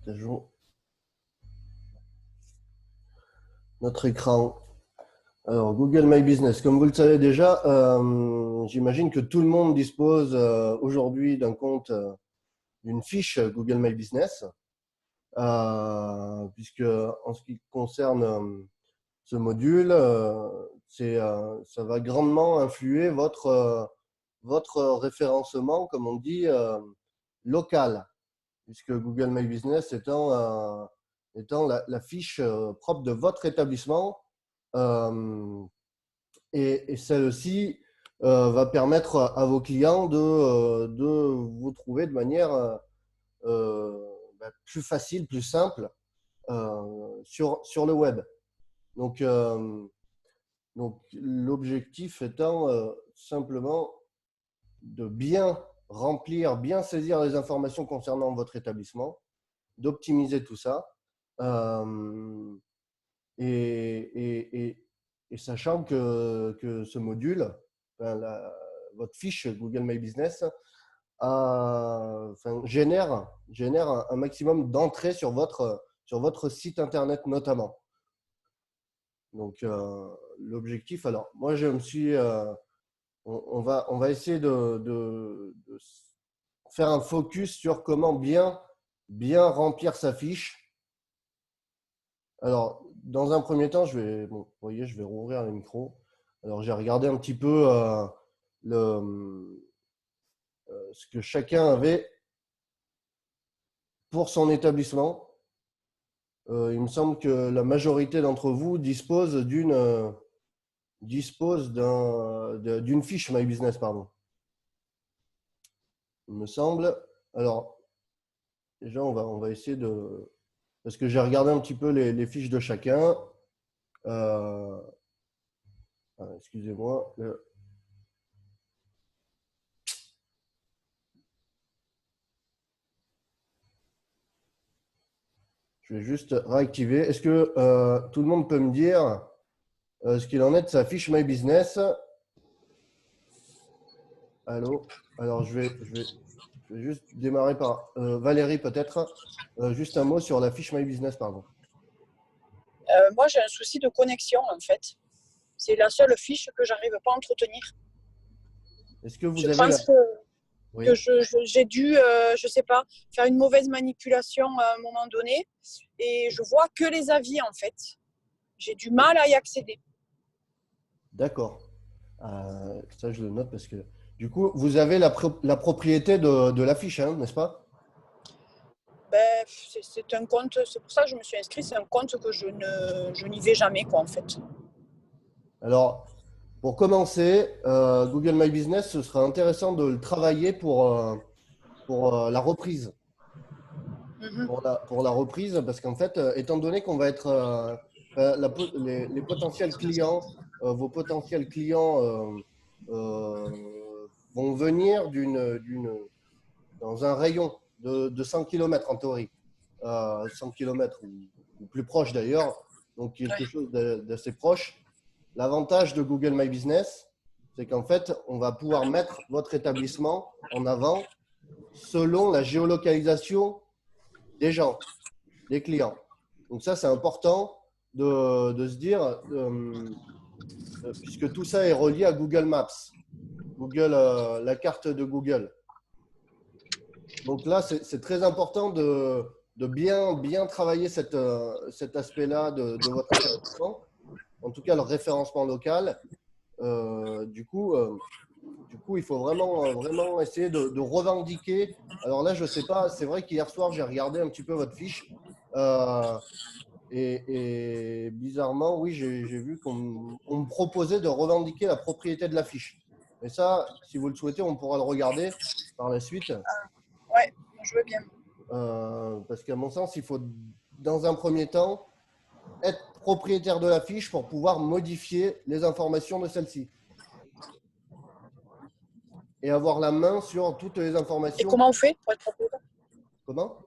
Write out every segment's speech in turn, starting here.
Partageons notre écran. Alors, Google My Business, comme vous le savez déjà, j'imagine que tout le monde dispose aujourd'hui d'un compte, d'une fiche Google My Business, puisque en ce qui concerne ce module, ça va grandement influer votre référencement, comme on dit, local, puisque Google My Business étant la fiche propre de votre établissement. Et celle-ci va permettre à vos clients de vous trouver de manière plus facile, plus simple sur le web. Donc l'objectif étant simplement de bien remplir, bien saisir les informations concernant votre établissement, d'optimiser tout ça. Et sachant que ce module, votre fiche Google My Business, génère un maximum d'entrées sur votre site internet notamment. Donc l'objectif, alors moi je me suis, on va essayer de faire un focus sur comment bien remplir sa fiche. Alors, dans un premier temps, vous voyez, je vais rouvrir le micro. Alors, j'ai regardé un petit peu ce que chacun avait pour son établissement. Il me semble que la majorité d'entre vous dispose d'une fiche My Business, pardon. Il me semble. Alors, déjà, on va essayer de… Parce que j'ai regardé un petit peu les fiches de chacun. Excusez-moi. Je vais juste réactiver. Est-ce que tout le monde peut me dire ce qu'il en est de sa fiche My Business? Allô? Alors, je vais juste démarrer par Valérie, peut-être. Juste un mot sur la fiche My Business, pardon. Moi, j'ai un souci de connexion, en fait. C'est la seule fiche que j'arrive pas à entretenir. Est-ce que vous Je avez pense Oui. que j'ai dû, je sais pas, faire une mauvaise manipulation à un moment donné. Et je vois que les avis, en fait. J'ai du mal à y accéder. D'accord. Ça, je le note parce que du coup, vous avez la propriété de la fiche, hein, n'est-ce pas? Ben, c'est un compte, c'est pour ça que je me suis inscrite, c'est un compte que je n'y vais jamais, quoi, en fait. Alors, pour commencer, Google My Business, ce sera intéressant de le travailler pour la reprise. Pour la reprise, parce qu'en fait, étant donné qu'on va être les potentiels clients, vos potentiels clients vont venir dans un rayon de 100 km en théorie, 100 km ou plus proche d'ailleurs, donc quelque chose d'assez proche. L'avantage de Google My Business, c'est qu'en fait, on va pouvoir mettre votre établissement en avant selon la géolocalisation des gens, des clients. Donc ça, c'est important de se dire, puisque tout ça est relié à Google Maps, la carte de Google. Donc là, c'est très important de bien travailler cet aspect-là de votre établissement, en tout cas le référencement local. Du coup, il faut vraiment essayer de revendiquer. Alors là, je ne sais pas, c'est vrai qu'hier soir, j'ai regardé un petit peu votre fiche. Et bizarrement, oui, j'ai vu qu'on me proposait de revendiquer la propriété de la fiche. Et ça, si vous le souhaitez, on pourra le regarder par la suite. Ouais, je veux bien. Parce qu'à mon sens, il faut, dans un premier temps, être propriétaire de la fiche pour pouvoir modifier les informations de celle-ci. Et avoir la main sur toutes les Et informations. comment on fait pour être propriétaire? Comment?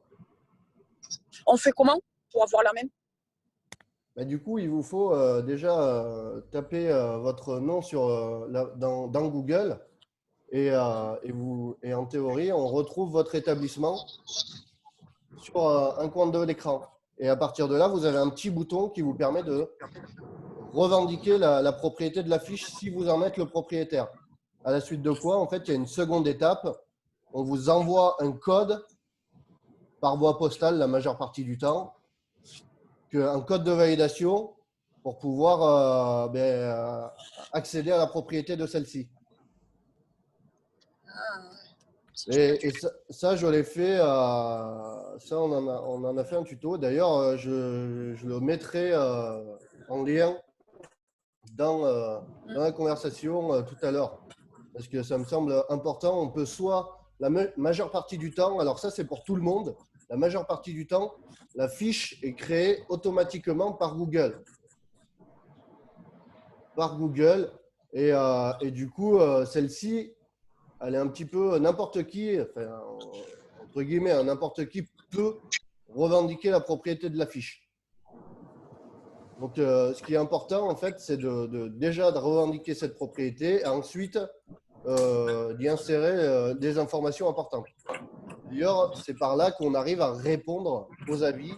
On fait comment pour avoir la même? Du coup, il vous faut déjà taper votre nom dans Google et en théorie, on retrouve votre établissement sur un coin de l'écran. Et à partir de là, vous avez un petit bouton qui vous permet de revendiquer la propriété de la fiche si vous en êtes le propriétaire. À la suite de quoi, en fait, il y a une seconde étape. On vous envoie un code par voie postale la majeure partie du temps, un code de validation pour pouvoir accéder à la propriété de celle-ci. Et ça, je l'ai fait. Ça, on en a fait un tuto. D'ailleurs, je le mettrai en lien dans la conversation tout à l'heure. Parce que ça me semble important. On peut soit, la majeure partie du temps, alors ça, c'est pour tout le monde. La majeure partie du temps, la fiche est créée automatiquement par Google. Et du coup, celle-ci, elle est un petit peu n'importe qui, enfin, entre guillemets, n'importe qui peut revendiquer la propriété de la fiche. Donc, ce qui est important, en fait, c'est déjà de revendiquer cette propriété et ensuite d'y insérer des informations importantes. D'ailleurs, c'est par là qu'on arrive à répondre aux avis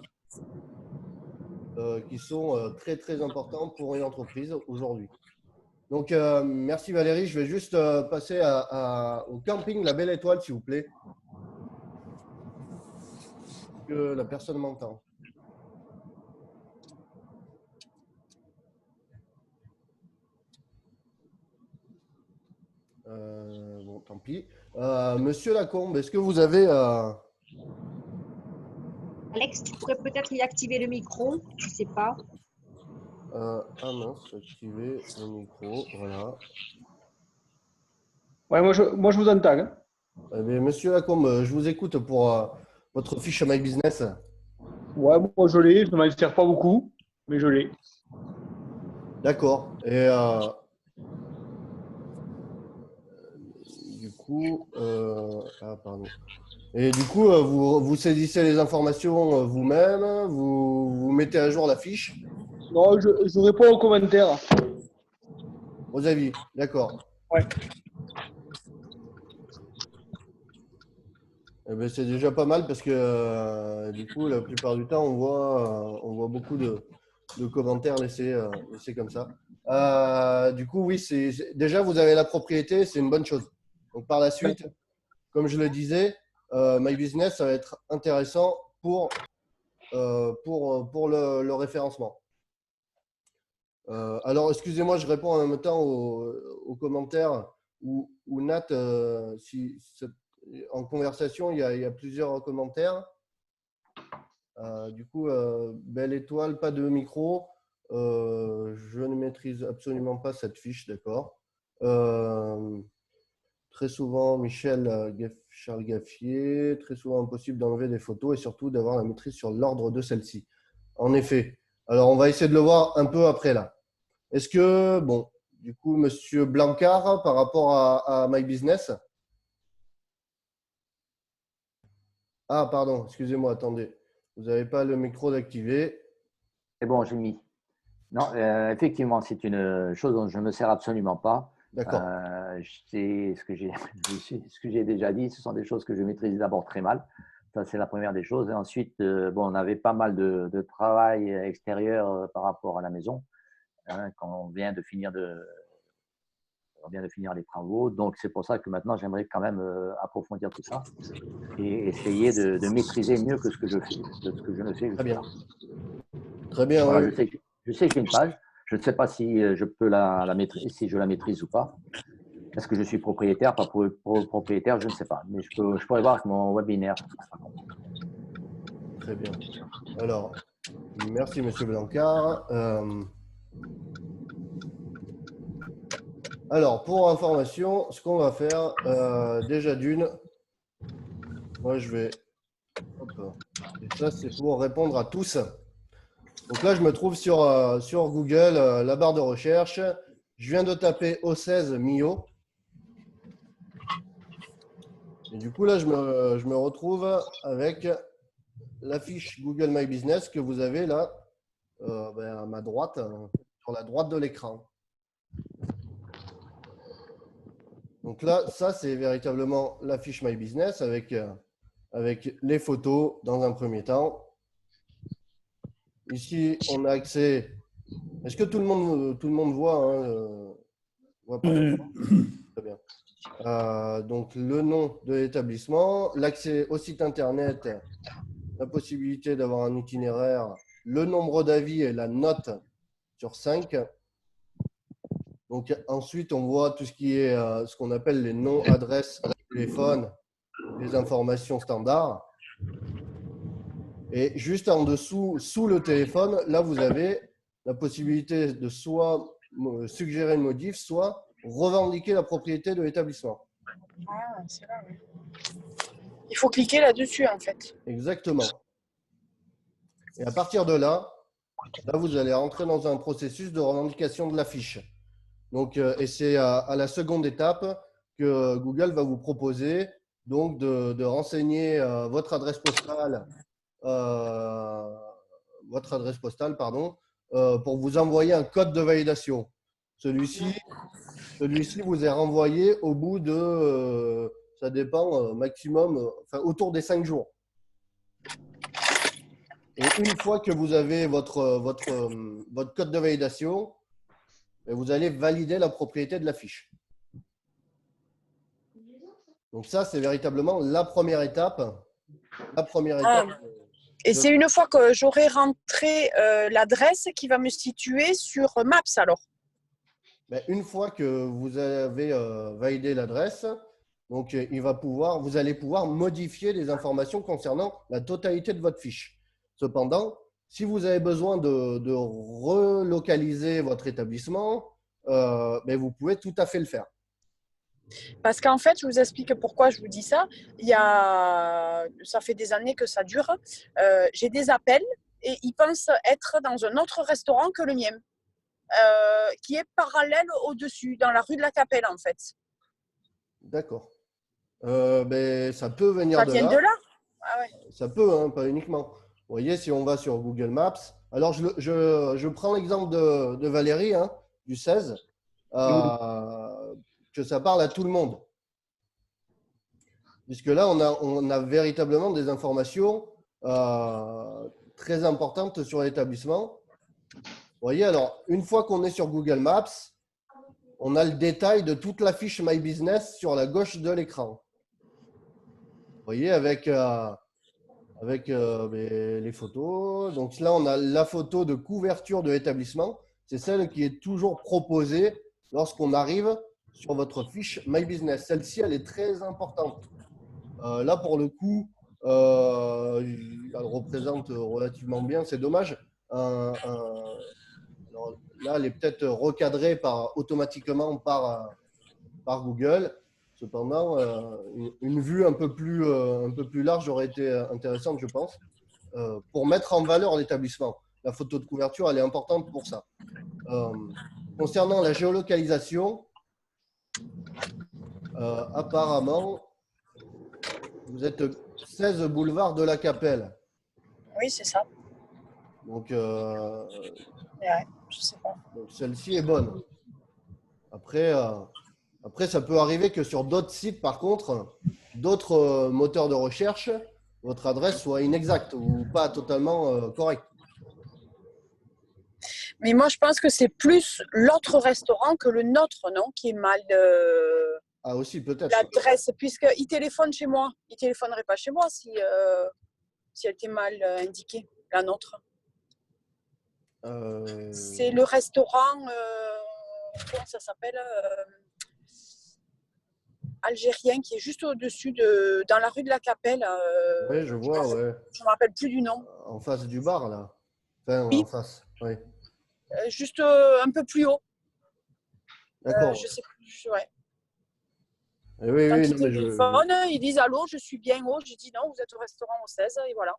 qui sont très, très importants pour une entreprise aujourd'hui. Donc, merci Valérie. Je vais juste passer au camping La Belle Étoile, s'il vous plaît. Que la personne m'entend. Bon, tant pis. Monsieur Lacombe, est-ce que vous avez… Alex, tu pourrais peut-être y activer le micro, je ne sais pas. ah mince, activer le micro, voilà. Ouais, moi je vous entends. Hein. Eh bien, Monsieur Lacombe, je vous écoute pour votre fiche My Business. Ouais, moi je l'ai, je ne m'en sers pas beaucoup, mais je l'ai. D'accord. Et du coup, pardon. Et du coup, vous saisissez les informations vous-même, vous mettez à jour la fiche. Non, je réponds aux commentaires. Aux avis, d'accord. Ouais. Eh ben, c'est déjà pas mal parce que du coup, la plupart du temps, on voit beaucoup de commentaires laissés comme ça. Du coup, oui, déjà, vous avez la propriété, c'est une bonne chose. Donc, par la suite, comme je le disais, My Business, ça va être intéressant pour le référencement. Alors, excusez-moi, je réponds en même temps aux commentaires où Nat, en conversation, il y a plusieurs commentaires. Du coup, belle étoile, pas de micro. Je ne maîtrise absolument pas cette fiche, d'accord. Très souvent, Charles Gaffier, très souvent impossible d'enlever des photos et surtout d'avoir la maîtrise sur l'ordre de celle-ci. En effet. Alors, on va essayer de le voir un peu après là. Est-ce que, bon, du coup, Monsieur Blancard, par rapport à My Business. Ah, pardon, excusez-moi, attendez. Vous n'avez pas le micro d'activer. C'est bon, j'ai mis. Non, effectivement, c'est une chose dont je ne me sers absolument pas. D'accord. C'est ce que j'ai déjà dit. Ce sont des choses que je maîtrise d'abord très mal. Ça, c'est la première des choses. Et ensuite, bon, on avait pas mal de travail extérieur par rapport à la maison quand on vient de finir les travaux. Donc, c'est pour ça que maintenant, j'aimerais quand même approfondir tout ça et essayer de maîtriser mieux que ce que je fais, de ce que je ne fais. Très bien. Très bien. Voilà, Oui. je sais que j'ai une page. Je ne sais pas si je peux la maîtriser, si je la maîtrise ou pas. Est-ce que je suis propriétaire, pas propriétaire, je ne sais pas. Mais je pourrais voir avec mon webinaire. Très bien. Alors, merci Monsieur Blancard. Alors, pour information, ce qu'on va faire, déjà d'une, moi je vais… Et ça, c'est pour répondre à tous. Donc là, je me trouve sur Google, la barre de recherche. Je viens de taper O16 Mio. Et du coup, là, je me retrouve avec la fiche Google My Business que vous avez là, à ma droite, sur la droite de l'écran. Donc là, ça, c'est véritablement la fiche My Business avec avec les photos dans un premier temps. Ici, on a accès. Est-ce que tout le monde voit, hein, voit pas. Très bien. Donc, le nom de l'établissement, l'accès au site internet, la possibilité d'avoir un itinéraire, le nombre d'avis et la note sur 5. Donc, ensuite, on voit tout ce qui est ce qu'on appelle les noms, adresses, téléphone, les informations standards. Et juste en dessous, sous le téléphone, là, vous avez la possibilité de soit suggérer une modif, soit revendiquer la propriété de l'établissement. Ah, c'est là, oui. Il faut cliquer là-dessus, en fait. Exactement. Et à partir de là, vous allez rentrer dans un processus de revendication de la fiche. Donc, et c'est à la seconde étape que Google va vous proposer donc de renseigner votre adresse postale, pour vous envoyer un code de validation. Celui-ci vous est renvoyé au bout de, ça dépend, maximum, enfin autour des 5 jours. Et une fois que vous avez votre code de validation, vous allez valider la propriété de la fiche. Donc ça, c'est véritablement la première étape. Et c'est une fois que j'aurai rentré l'adresse qui va me situer sur Maps alors. Une fois que vous avez validé l'adresse, donc vous allez pouvoir modifier les informations concernant la totalité de votre fiche. Cependant, si vous avez besoin de relocaliser votre établissement, vous pouvez tout à fait le faire. Parce qu'en fait, je vous explique pourquoi je vous dis ça. Ça fait des années que ça dure. J'ai des appels et ils pensent être dans un autre restaurant que le mien, qui est parallèle au-dessus, dans la rue de la Capelle, en fait. D'accord. Ça peut venir de là. Ça vient de là? Ah ouais. Ça peut, hein, pas uniquement. Vous voyez, si on va sur Google Maps, alors je prends l'exemple de Valérie, hein, du 16, que ça parle à tout le monde. Puisque là, on a véritablement des informations très importantes sur l'établissement. Vous voyez, alors, une fois qu'on est sur Google Maps, on a le détail de toute la fiche My Business sur la gauche de l'écran. Vous voyez, avec les photos. Donc là, on a la photo de couverture de l'établissement. C'est celle qui est toujours proposée lorsqu'on arrive sur votre fiche My Business. Celle-ci, elle est très importante. Là, pour le coup, elle représente relativement bien. C'est dommage. Alors, là, elle est peut-être recadrée automatiquement par Google. Cependant, une vue un peu plus large aurait été intéressante, je pense, pour mettre en valeur l'établissement. La photo de couverture, elle est importante pour ça. Concernant la géolocalisation, apparemment, vous êtes 16 boulevard de la Capelle. Oui, c'est ça. Donc, Ouais, je sais pas. celle-ci est bonne. Après, ça peut arriver que sur d'autres sites, par contre, d'autres moteurs de recherche, votre adresse soit inexacte ou pas totalement correcte. Mais moi, je pense que c'est plus l'autre restaurant que le nôtre, non, qui est mal. Ah, aussi, peut-être. L'adresse, puisqu'il téléphone chez moi. Il ne téléphonerait pas chez moi si elle était mal indiquée, la nôtre. C'est le restaurant, comment ça s'appelle, algérien, qui est juste au-dessus, dans la rue de la Capelle. Oui, je vois, ouais. Je ne me rappelle plus du nom. En face du bar, là. Enfin, oui. En face, oui. Juste un peu plus haut. D'accord. Je sais plus, ouais. Et oui, quand oui, ils non, mais téléphonent, ils disent allô, je suis bien haut. Je dis non, vous êtes au restaurant au 16, et voilà.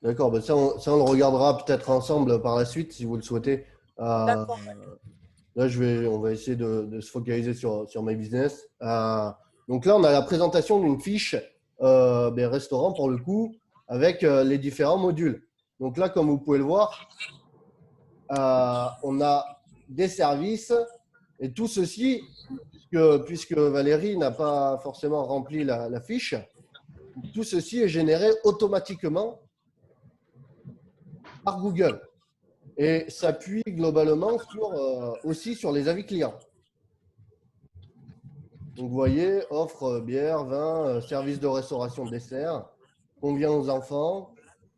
D'accord, ben ça, on le regardera peut-être ensemble par la suite si vous le souhaitez. D'accord. Là, on va essayer de se focaliser sur My Business. Donc là, on a la présentation d'une fiche restaurant pour le coup, avec les différents modules. Donc là, comme vous pouvez le voir, on a des services et tout ceci, puisque Valérie n'a pas forcément rempli la fiche, Tout ceci est généré automatiquement par Google et s'appuie globalement aussi sur les avis clients. Donc, vous voyez, offre bière, vin, service de restauration, dessert, convient aux enfants,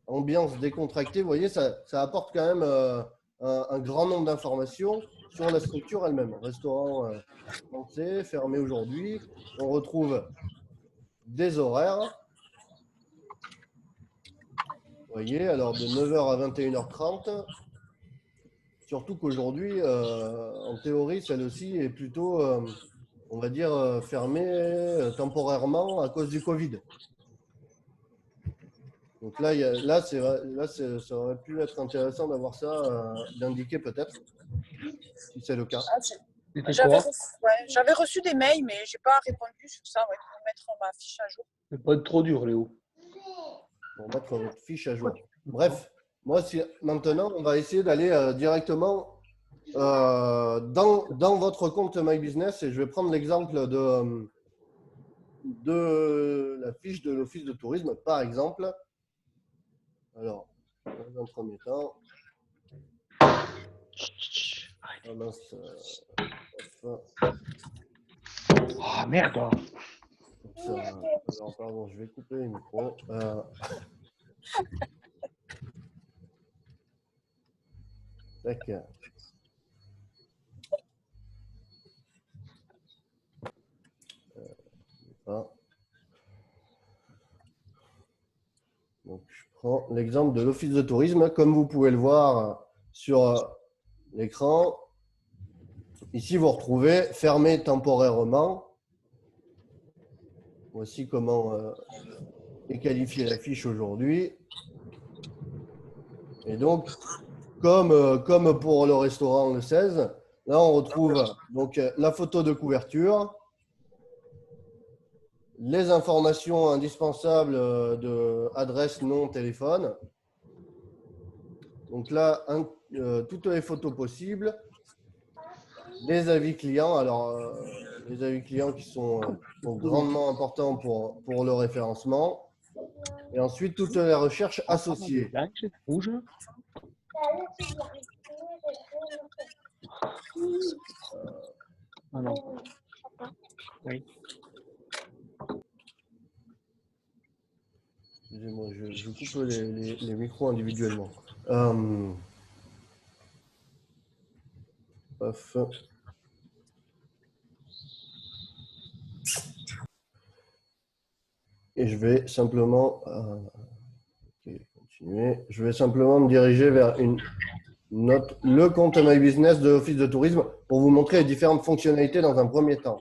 ambiance décontractée. Vous voyez, ça apporte quand même un grand nombre d'informations sur la structure elle-même. Restaurant français, fermé aujourd'hui. On retrouve des horaires. Vous voyez, alors de 9h à 21h30. Surtout qu'aujourd'hui, en théorie, celle-ci est plutôt, on va dire, fermée temporairement à cause du Covid. Donc là, ça aurait pu être intéressant d'avoir ça, d'indiquer peut-être, si c'est le cas. J'avais reçu des mails, mais je n'ai pas répondu sur ça, pour mettre ma fiche à jour. C'est pas trop dur, Léo. Pour mettre votre fiche à jour. Bref, moi, maintenant, on va essayer d'aller directement dans votre compte My Business et je vais prendre l'exemple de la fiche de l'Office de tourisme, par exemple. Alors, dans un premier temps, Ah, merde. Alors, pardon, je vais couper le micro. D'accord. Donc, je prends l'exemple de l'Office de tourisme. Comme vous pouvez le voir sur l'écran, ici, vous retrouvez fermé temporairement. Voici comment est qualifiée la fiche aujourd'hui. Et donc, comme pour le restaurant le 16, là, on retrouve donc la photo de couverture, les informations indispensables de adresse, nom, téléphone. Donc là, toutes les photos possibles. Les avis clients. Alors, les avis clients qui sont grandement importants pour le référencement. Et ensuite, toutes les recherches associées. Rouge. Ah non. Oui. Excusez-moi, je coupe les micros individuellement. Et je vais simplement continuer. Je vais simplement me diriger vers le compte My Business de l'Office de tourisme pour vous montrer les différentes fonctionnalités dans un premier temps.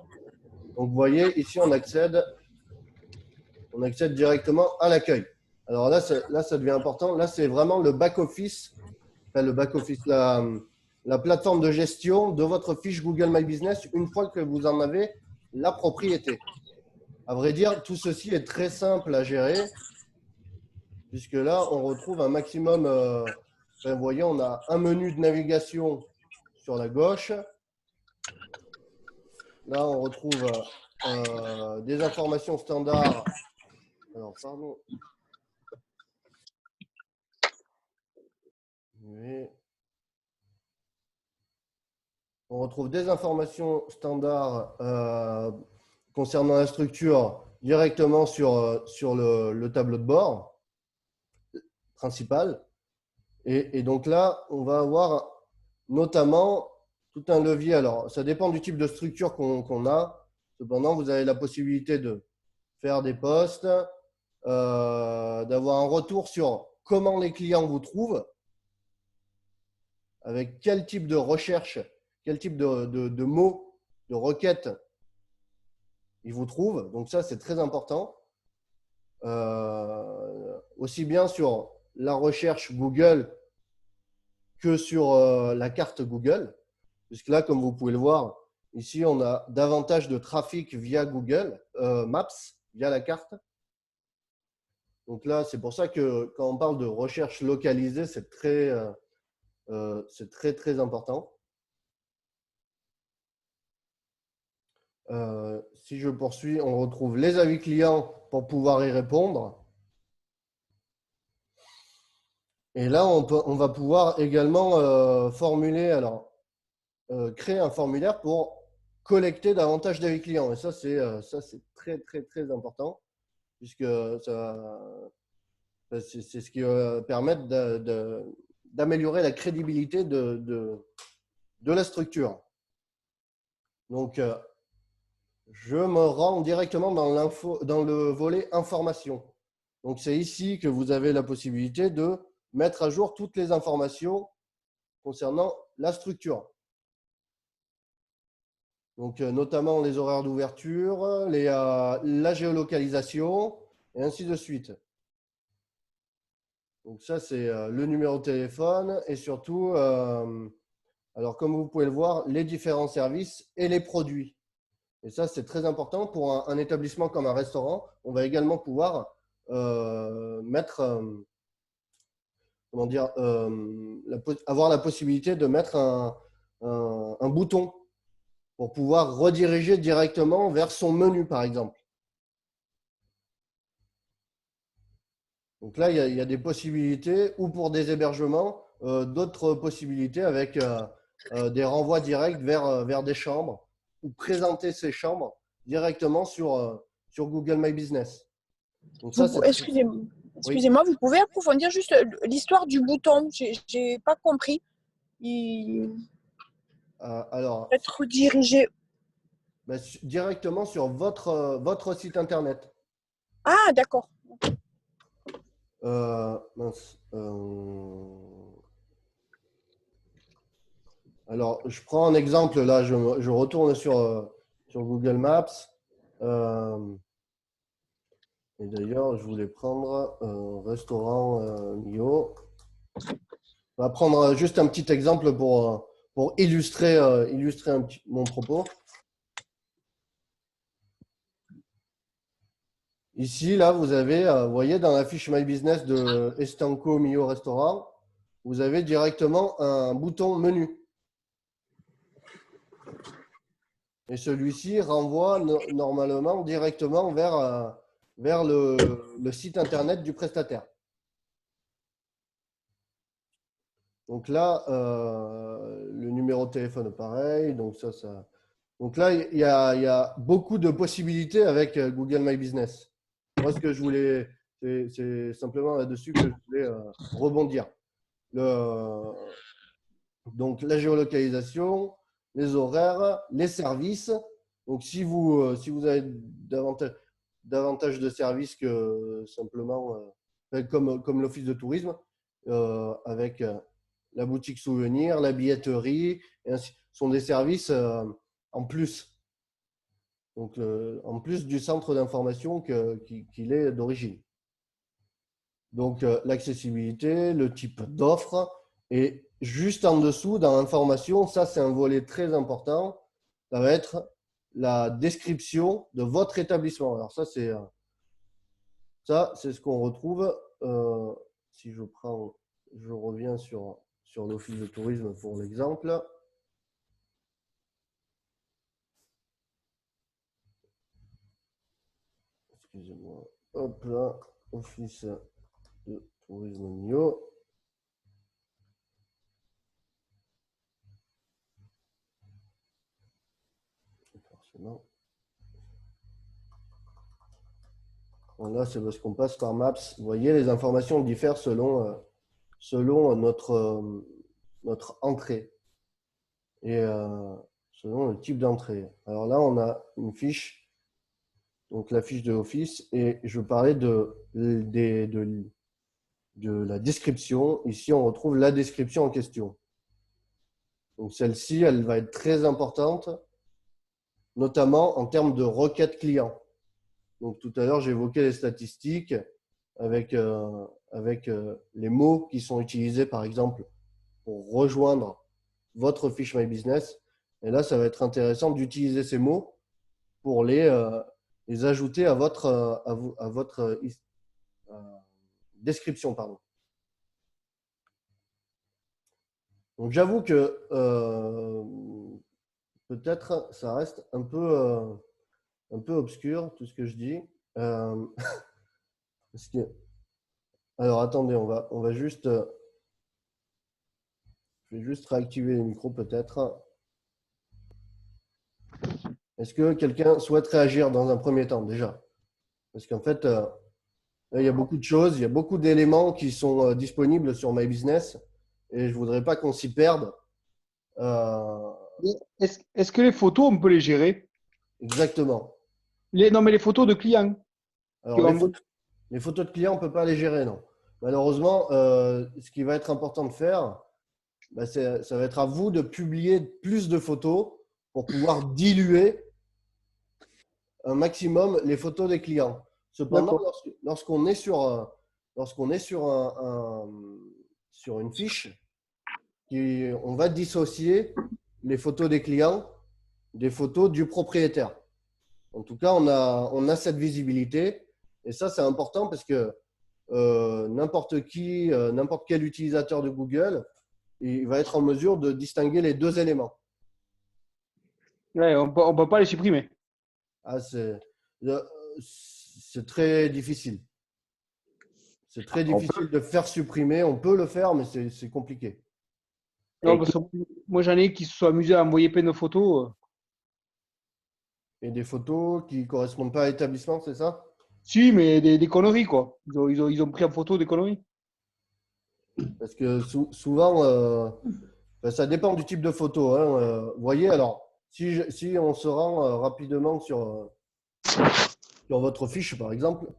Donc, vous voyez, ici, on accède directement à l'accueil. Alors là, ça devient important. Là, c'est vraiment le back-office, la plateforme de gestion de votre fiche Google My Business une fois que vous en avez la propriété. À vrai dire, tout ceci est très simple à gérer puisque là, on retrouve un maximum. Vous voyez, on a un menu de navigation sur la gauche. Là, on retrouve des informations standards. Alors, pardon. On retrouve des informations standards concernant la structure directement sur le tableau de bord principal. Et donc là, on va avoir notamment tout un levier. Alors, ça dépend du type de structure qu'on a. Cependant, vous avez la possibilité de faire des posts, d'avoir un retour sur comment les clients vous trouvent, avec quel type de recherche, quel type de mots, de requêtes ils vous trouvent. Donc ça, c'est très important. Aussi bien sur la recherche Google que sur la carte Google. Puisque là, comme vous pouvez le voir, ici, on a davantage de trafic via Google Maps, via la carte. Donc là, c'est pour ça que quand on parle de recherche localisée, c'est très, très important. Si je poursuis, on retrouve les avis clients pour pouvoir y répondre. Et là, on va pouvoir également créer un formulaire pour collecter davantage d'avis clients. Et ça, c'est très, très, très important, puisque c'est ce qui va permettre d'améliorer la crédibilité de la structure. Donc, je me rends directement dans le volet information. Donc, c'est ici que vous avez la possibilité de mettre à jour toutes les informations concernant la structure. Donc, notamment les horaires d'ouverture, la géolocalisation, et ainsi de suite. Donc, ça, c'est le numéro de téléphone et surtout, alors comme vous pouvez le voir, les différents services et les produits. Et ça, c'est très important pour un établissement comme un restaurant. On va également pouvoir avoir la possibilité de mettre un bouton pour pouvoir rediriger directement vers son menu, par exemple. Donc là, il y a des possibilités, ou pour des hébergements, d'autres possibilités avec des renvois directs vers des chambres, ou présenter ces chambres directement sur Google My Business. Donc ça, Excusez-moi, vous pouvez approfondir juste l'histoire du bouton. J'ai pas compris. alors, Être redirigé. directement sur votre site internet. Ah, d'accord. Mince, alors, je prends un exemple. Là, je retourne sur Google Maps. Et d'ailleurs, je voulais prendre restaurant Mio. On va prendre juste un petit exemple pour illustrer mon propos. Ici, là, vous avez, vous voyez, dans la fiche My Business de Estanco Mio Restaurant, vous avez directement un bouton menu. Et celui-ci renvoie normalement directement vers le site internet du prestataire. Donc là, le numéro de téléphone, pareil. Donc donc là, il y a beaucoup de possibilités avec Google My Business. Moi, ce que je voulais, c'est simplement là-dessus que je voulais rebondir. Donc, la géolocalisation, les horaires, les services. Donc, si vous avez davantage de services que simplement, comme l'office de tourisme, avec la boutique souvenir, la billetterie, sont des services en plus. Donc, en plus du centre d'information qu'il est d'origine. Donc, l'accessibilité, le type d'offre. Et juste en dessous, dans l'information, ça, c'est un volet très important. Ça va être la description de votre établissement. Alors, ça, c'est ce qu'on retrouve. Si je reviens sur l'office de tourisme pour l'exemple. Excusez-moi. Hop là, office de tourisme Mio. Forcément. Bon, là, c'est parce qu'on passe par Maps. Vous voyez, les informations diffèrent selon notre entrée et selon le type d'entrée. Alors là, on a une fiche, donc la fiche de Office, et je parlais de la description. Ici, on retrouve la description en question. Donc celle-ci, elle va être très importante, notamment en termes de requêtes clients. Donc tout à l'heure, j'évoquais les statistiques avec les mots qui sont utilisés, par exemple, pour rejoindre votre fiche My Business. Et là, ça va être intéressant d'utiliser ces mots pour les ajouter à votre description. Pardon. Donc, j'avoue que peut-être ça reste un peu obscur tout ce que je dis. Parce que... Alors attendez, on va juste, je vais juste réactiver les micros peut-être. Est-ce que quelqu'un souhaite réagir dans un premier temps déjà? Parce qu'en fait, il y a beaucoup de choses, il y a beaucoup d'éléments qui sont disponibles sur My Business et je ne voudrais pas qu'on s'y perde. Est-ce que les photos, on peut les gérer? Exactement. Non, mais les photos de clients. Alors, les photos de clients, on ne peut pas les gérer, non. Malheureusement, ce qui va être important de faire, bah, ça va être à vous de publier plus de photos pour pouvoir diluer un maximum les photos des clients. Cependant, lorsqu'on est sur sur une fiche, on va dissocier les photos des clients des photos du propriétaire. En tout cas, on a cette visibilité et ça, c'est important parce que n'importe quel utilisateur de Google, il va être en mesure de distinguer les deux éléments. Ouais, on peut pas les supprimer. Ah, c'est très difficile. C'est très difficile de faire supprimer. On peut le faire, mais c'est compliqué. Non, parce que moi, j'en ai qui se sont amusés à envoyer plein de photos. Et des photos qui ne correspondent pas à l'établissement, c'est ça? Si, mais des conneries, quoi. Ils ont pris en photo des conneries. Parce que souvent, ça dépend du type de photo. Hein. Vous voyez, alors, si on se rend rapidement sur votre fiche, par exemple,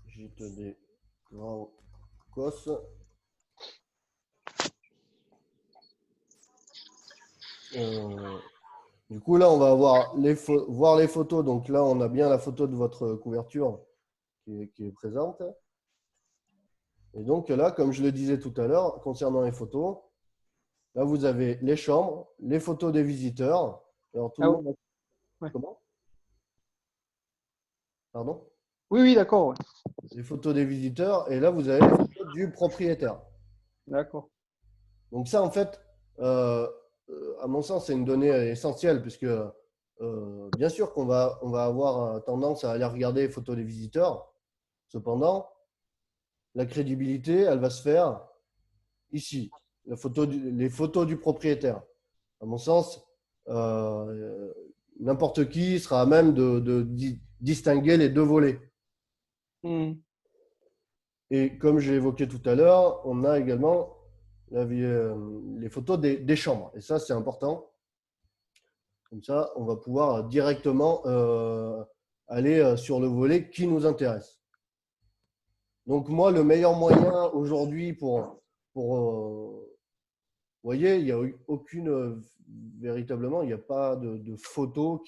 JTD Grand Cos. Du coup, là, on va voir les photos. Donc là, on a bien la photo de votre couverture qui est présente. Et donc là, comme je le disais tout à l'heure, concernant les photos, là, vous avez les chambres, les photos des visiteurs. Alors, tout le monde... Ouais. Comment? Pardon? Oui, d'accord. Ouais. Les photos des visiteurs. Et là, vous avez les photos du propriétaire. D'accord. Donc ça, en fait, à mon sens, c'est une donnée essentielle puisque bien sûr qu'on va avoir tendance à aller regarder les photos des visiteurs. Cependant, la crédibilité, elle va se faire ici, les photos du propriétaire. À mon sens, n'importe qui sera à même de distinguer les deux volets. Et comme j'ai évoqué tout à l'heure, on a également les photos des chambres. Et ça, c'est important. Comme ça, on va pouvoir directement aller sur le volet qui nous intéresse. Donc, moi, le meilleur moyen aujourd'hui vous voyez, il n'y a véritablement, il n'y a pas de photos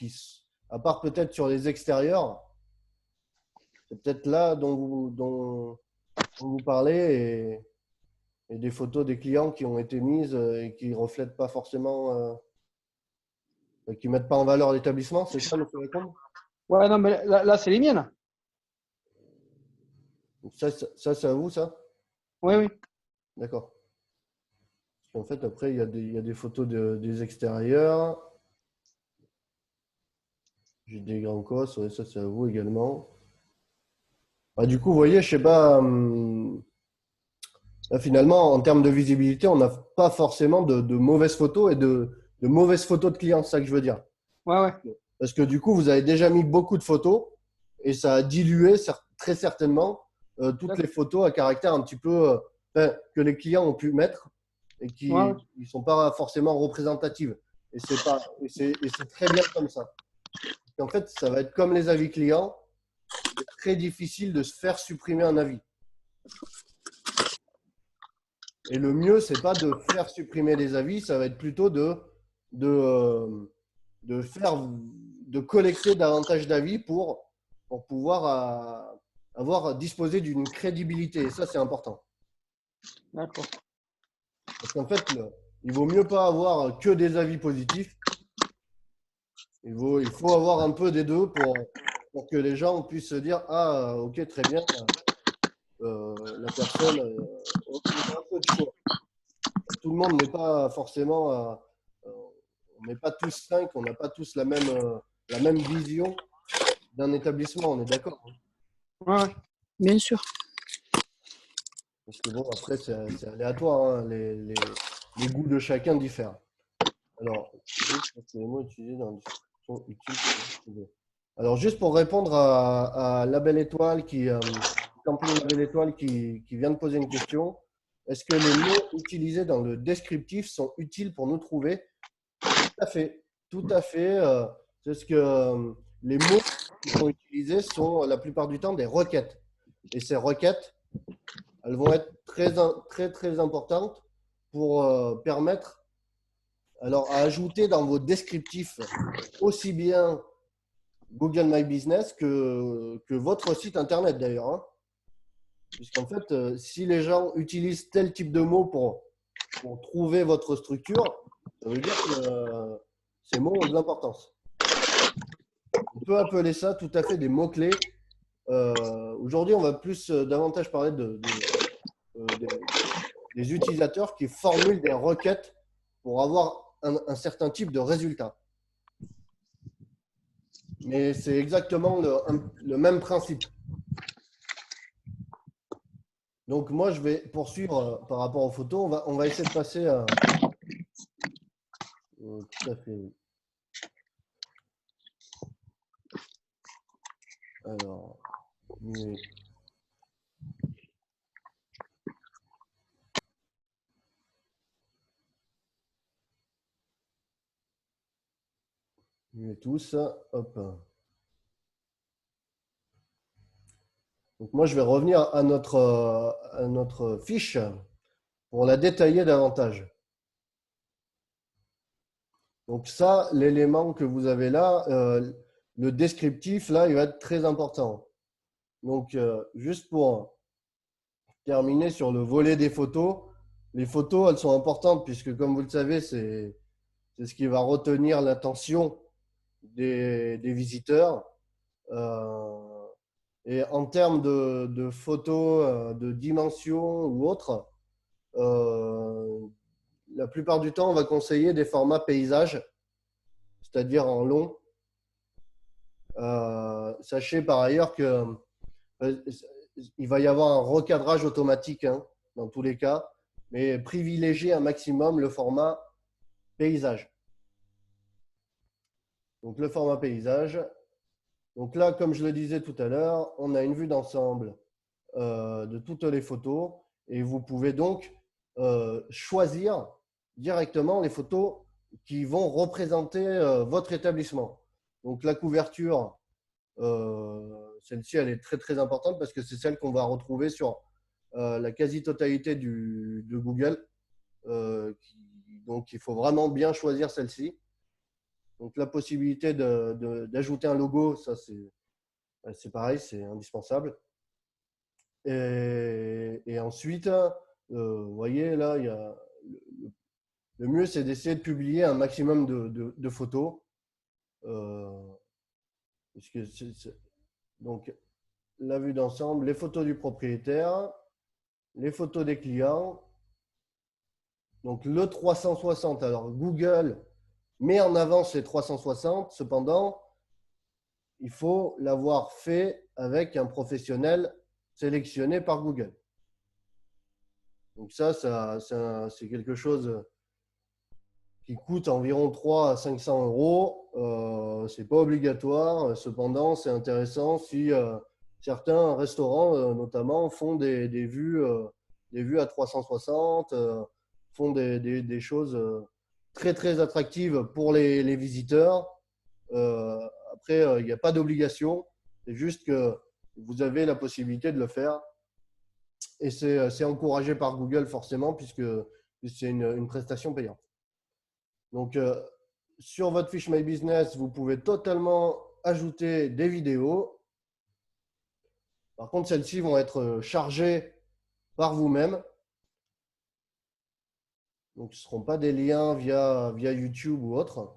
à part peut-être sur les extérieurs. C'est peut-être là dont vous parlez et des photos des clients qui ont été mises et qui ne reflètent pas forcément, qui ne mettent pas en valeur l'établissement. C'est ça le répondre? Ouais, non, mais là c'est les miennes. Ça, c'est à vous, ça? Oui, oui. D'accord. En fait, après, il y a des photos des extérieurs. J'ai des grands cosses, ouais, ça c'est à vous également. Bah, du coup, vous voyez, je sais pas, là, finalement, en termes de visibilité, on n'a pas forcément de mauvaises photos et de mauvaises photos de clients, c'est ça que je veux dire. Ouais, ouais. Parce que du coup, vous avez déjà mis beaucoup de photos et ça a dilué très certainement toutes les photos à caractère un petit peu que les clients ont pu mettre et qui ne sont pas forcément représentatives. Et c'est très bien comme ça. En fait, ça va être comme les avis clients. C'est très difficile de se faire supprimer un avis. Et le mieux, c'est pas de faire supprimer les avis, ça va être plutôt de collecter davantage d'avis pour pouvoir disposer d'une crédibilité. Et ça, c'est important. D'accord. Parce qu'en fait, il vaut mieux pas avoir que des avis positifs. Il faut avoir un peu des deux pour que les gens puissent se dire « Ah, ok, très bien, la personne a un peu de choix. » tout le monde n'est pas forcément, on n'est pas tous cinq, on n'a pas tous la même vision d'un établissement, on est d'accord, hein. Ouais. Bien sûr. Parce que bon, après, c'est aléatoire, hein, les goûts de chacun diffèrent. Alors, juste parce que les mots utilisés dans la description utiles. Alors, juste pour répondre à La Belle Étoile, Camping La Belle Étoile qui vient de poser une question, est-ce que les mots utilisés dans le descriptif sont utiles pour nous trouver? Tout à fait. Tout à fait. C'est ce que les mots qui sont utilisés sont la plupart du temps des requêtes. Et ces requêtes, elles vont être très importantes pour permettre alors à ajouter dans vos descriptifs aussi bien Google My Business que votre site internet d'ailleurs, hein. Puisqu'en fait, si les gens utilisent tel type de mots pour trouver votre structure, ça veut dire que ces mots ont de l'importance. On peut appeler ça tout à fait des mots-clés. Aujourd'hui, on va plus davantage parler des utilisateurs qui formulent des requêtes pour avoir un certain type de résultat. Mais c'est exactement le même principe. Donc, moi, je vais poursuivre par rapport aux photos. On va essayer de passer à… tout à fait. Alors, tous, hop. Donc moi, je vais revenir à notre fiche pour la détailler davantage. Donc ça, l'élément que vous avez là, le descriptif, là, il va être très important. Donc, juste pour terminer sur le volet des photos, les photos, elles sont importantes puisque, comme vous le savez, c'est ce qui va retenir l'attention des visiteurs. Et en termes de photos, de dimensions ou autres, la plupart du temps, on va conseiller des formats paysages, c'est-à-dire en long. Sachez par ailleurs que il va y avoir un recadrage automatique, hein, dans tous les cas, mais privilégiez un maximum le format paysage. Donc le format paysage. Donc là, comme je le disais tout à l'heure, on a une vue d'ensemble de toutes les photos et vous pouvez donc choisir directement les photos qui vont représenter votre établissement. Donc la couverture, celle-ci, elle est très importante parce que c'est celle qu'on va retrouver sur la quasi-totalité de Google. Donc il faut vraiment bien choisir celle-ci. Donc la possibilité d'ajouter un logo, ça c'est pareil, c'est indispensable. Et ensuite, vous voyez là, le mieux c'est d'essayer de publier un maximum de photos. Donc la vue d'ensemble, les photos du propriétaire, les photos des clients. Donc le 360. Alors Google met en avant ces 360. Cependant, il faut l'avoir fait avec un professionnel sélectionné par Google. Donc ça c'est quelque chose qui coûte environ 300 à 500 euros. Ce n'est pas obligatoire. Cependant, c'est intéressant si certains restaurants, notamment, font des vues à 360, font des choses très attractives pour les visiteurs. Après, il n'y a pas d'obligation. C'est juste que vous avez la possibilité de le faire. Et c'est encouragé par Google forcément puisque c'est une prestation payante. Donc, sur votre fiche My Business, vous pouvez totalement ajouter des vidéos. Par contre, celles-ci vont être chargées par vous-même. Donc, ce ne seront pas des liens via YouTube ou autre.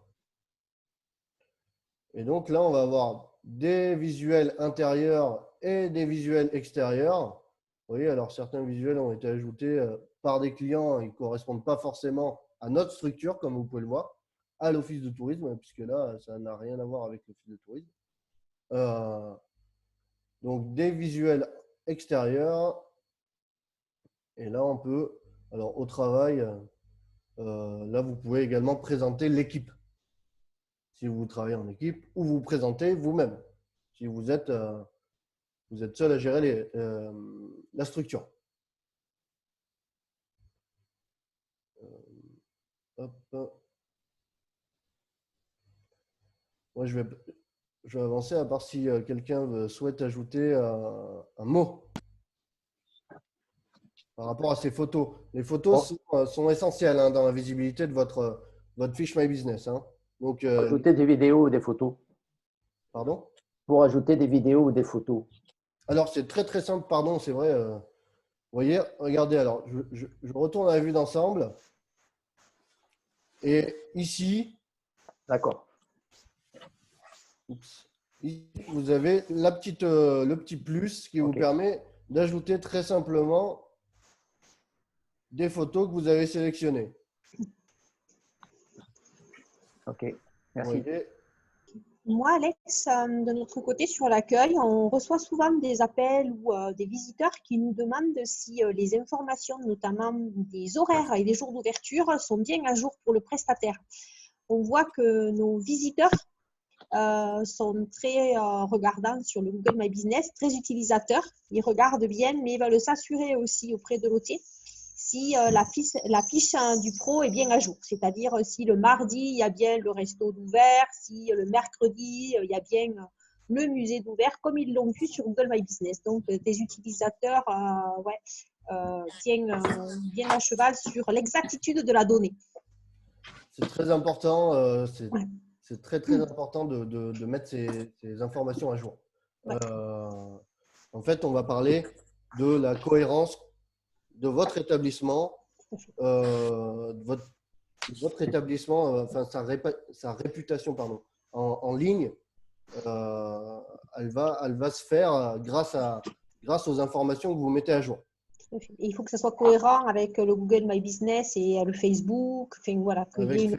Et donc là, on va avoir des visuels intérieurs et des visuels extérieurs. voyez, alors certains visuels ont été ajoutés par des clients, ils ne correspondent pas forcément à notre structure, comme vous pouvez le voir, à l'office de tourisme, puisque là, ça n'a rien à voir avec l'office de tourisme. Donc, des visuels extérieurs. Et là, on peut, alors au travail, là, vous pouvez également présenter l'équipe. Si vous travaillez en équipe, ou vous présentez vous-même. Si vous êtes seul à gérer la structure. Hop. Moi, je vais avancer, à part si quelqu'un souhaite ajouter un mot par rapport à ces photos. Les photos sont essentielles hein, dans la visibilité de votre fiche My Business. Hein. Donc, Pour ajouter des vidéos ou des photos. Pardon? Pour ajouter des vidéos ou des photos. Alors, c'est très, très simple. Pardon, c'est vrai. Vous voyez, regardez. Alors, je retourne à la vue d'ensemble. Et ici, d'accord. Vous avez le petit plus qui vous permet d'ajouter très simplement des photos que vous avez sélectionnées. Ok, merci. Moi, Alex, de notre côté sur l'accueil, on reçoit souvent des appels ou des visiteurs qui nous demandent si les informations, notamment des horaires et des jours d'ouverture, sont bien à jour pour le prestataire. On voit que nos visiteurs sont très regardants sur le Google My Business, très utilisateurs. Ils regardent bien, mais ils veulent s'assurer aussi auprès de l'hôtel si la fiche du pro est bien à jour. C'est-à-dire si le mardi, il y a bien le resto d'ouvert, si le mercredi, il y a bien le musée d'ouvert, comme ils l'ont vu sur Google My Business. Donc, des utilisateurs bien à cheval sur l'exactitude de la donnée. C'est très important. C'est très, très important de mettre ces informations à jour. En fait, on va parler de la cohérence de votre établissement, votre établissement, enfin sa réputation, pardon, en ligne, elle va se faire grâce aux informations que vous mettez à jour. Il faut que ça soit cohérent avec le Google My Business et le Facebook. Enfin, voilà, qu'il y ait une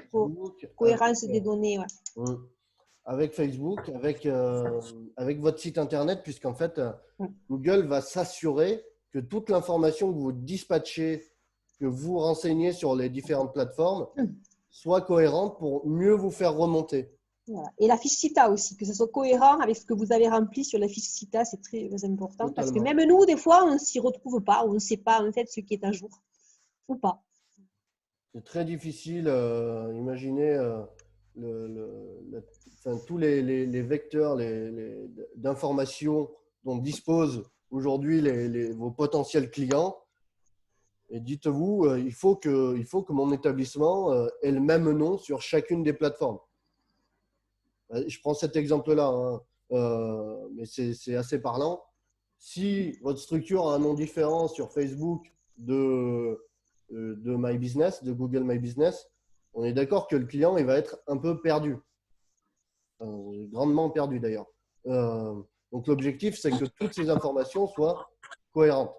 cohérence des données. Ouais. Avec Facebook, avec votre site internet, puisqu'en fait, Google va s'assurer que toute l'information que vous dispatchez, que vous renseignez sur les différentes plateformes, soit cohérente pour mieux vous faire remonter. Voilà. Et la fiche CITA aussi, que ce soit cohérent avec ce que vous avez rempli sur la fiche CITA, c'est très important. Totalement. Parce que même nous, des fois, on ne s'y retrouve pas, on ne sait pas en fait ce qui est à jour ou pas. C'est très difficile. Imaginez tous les vecteurs d'informations dont disposent aujourd'hui vos potentiels clients. Et dites-vous, il faut que mon établissement ait le même nom sur chacune des plateformes. Je prends cet exemple-là, hein, mais c'est assez parlant. Si votre structure a un nom différent sur Facebook de My Business, de Google My Business, on est d'accord que le client il va être un peu perdu, grandement perdu d'ailleurs. Donc l'objectif, c'est que toutes ces informations soient cohérentes.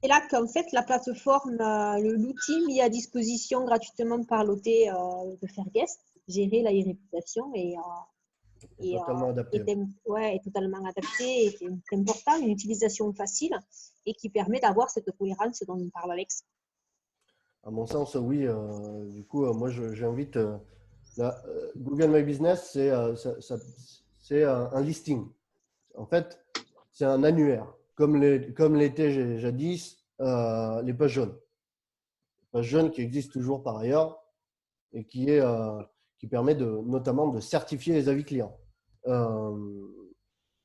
Et là, qu'en fait, la plateforme, l'outil mis à disposition gratuitement par l'hôtel de Fairguest, gérer la réputation est totalement adapté. Est totalement adapté et c'est important, une utilisation facile et qui permet d'avoir cette cohérence dont nous parle Alex. À mon sens, oui. Du coup, moi, j'invite Google My Business, c'est un listing. En fait, c'est un annuaire, comme l'était jadis les pages jaunes. Les pages jaunes qui existent toujours par ailleurs et qui permet notamment de certifier les avis clients.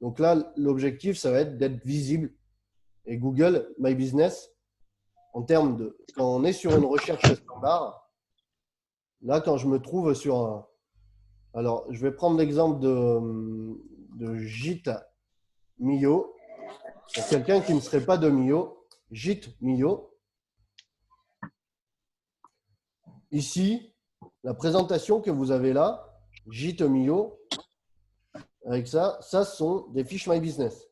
Donc là, l'objectif, ça va être d'être visible. Et Google My Business, en termes de… Quand on est sur une recherche standard, là, quand je me trouve sur… Alors, je vais prendre l'exemple de Gîte Millau. Pour quelqu'un qui ne serait pas de Millau, Gîte Millau. Ici, la présentation que vous avez là, Gîte Millau, avec ça sont des fiches My Business.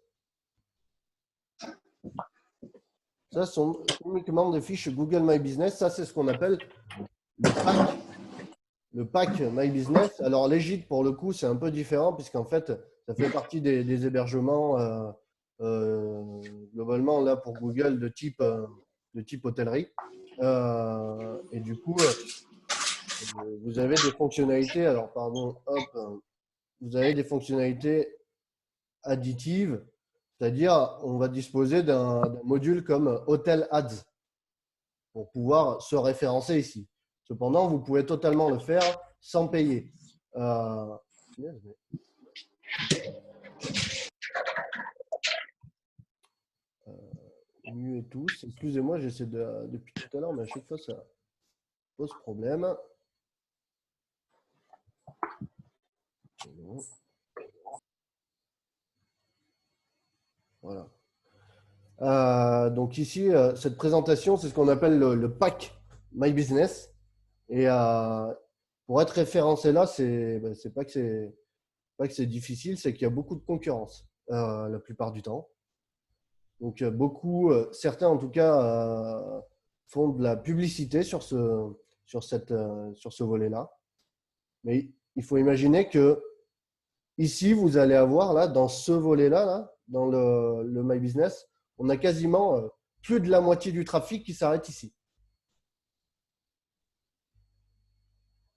Ça sont uniquement des fiches Google My Business. Ça, c'est ce qu'on appelle le pack. Le pack My Business. Alors, les gîtes, pour le coup, c'est un peu différent puisqu'en fait, ça fait partie des hébergements globalement là pour Google de type hôtellerie. Et du coup, vous avez des fonctionnalités. Alors, pardon, hop, vous avez des fonctionnalités additives, c'est-à-dire on va disposer d'un module comme Hotel Ads pour pouvoir se référencer ici. Cependant, vous pouvez totalement le faire sans payer. Mieux et tous. Excusez-moi, j'essaie depuis tout à l'heure, mais à chaque fois, ça pose problème. Voilà. Donc ici, cette présentation, c'est ce qu'on appelle le pack My Business. Et pour être référencé là, c'est pas que c'est difficile, c'est qu'il y a beaucoup de concurrence la plupart du temps. Donc certains en tout cas font de la publicité sur ce volet-là. Mais il faut imaginer que ici, vous allez avoir là, dans ce volet-là, là, dans le My Business, on a quasiment plus de la moitié du trafic qui s'arrête ici.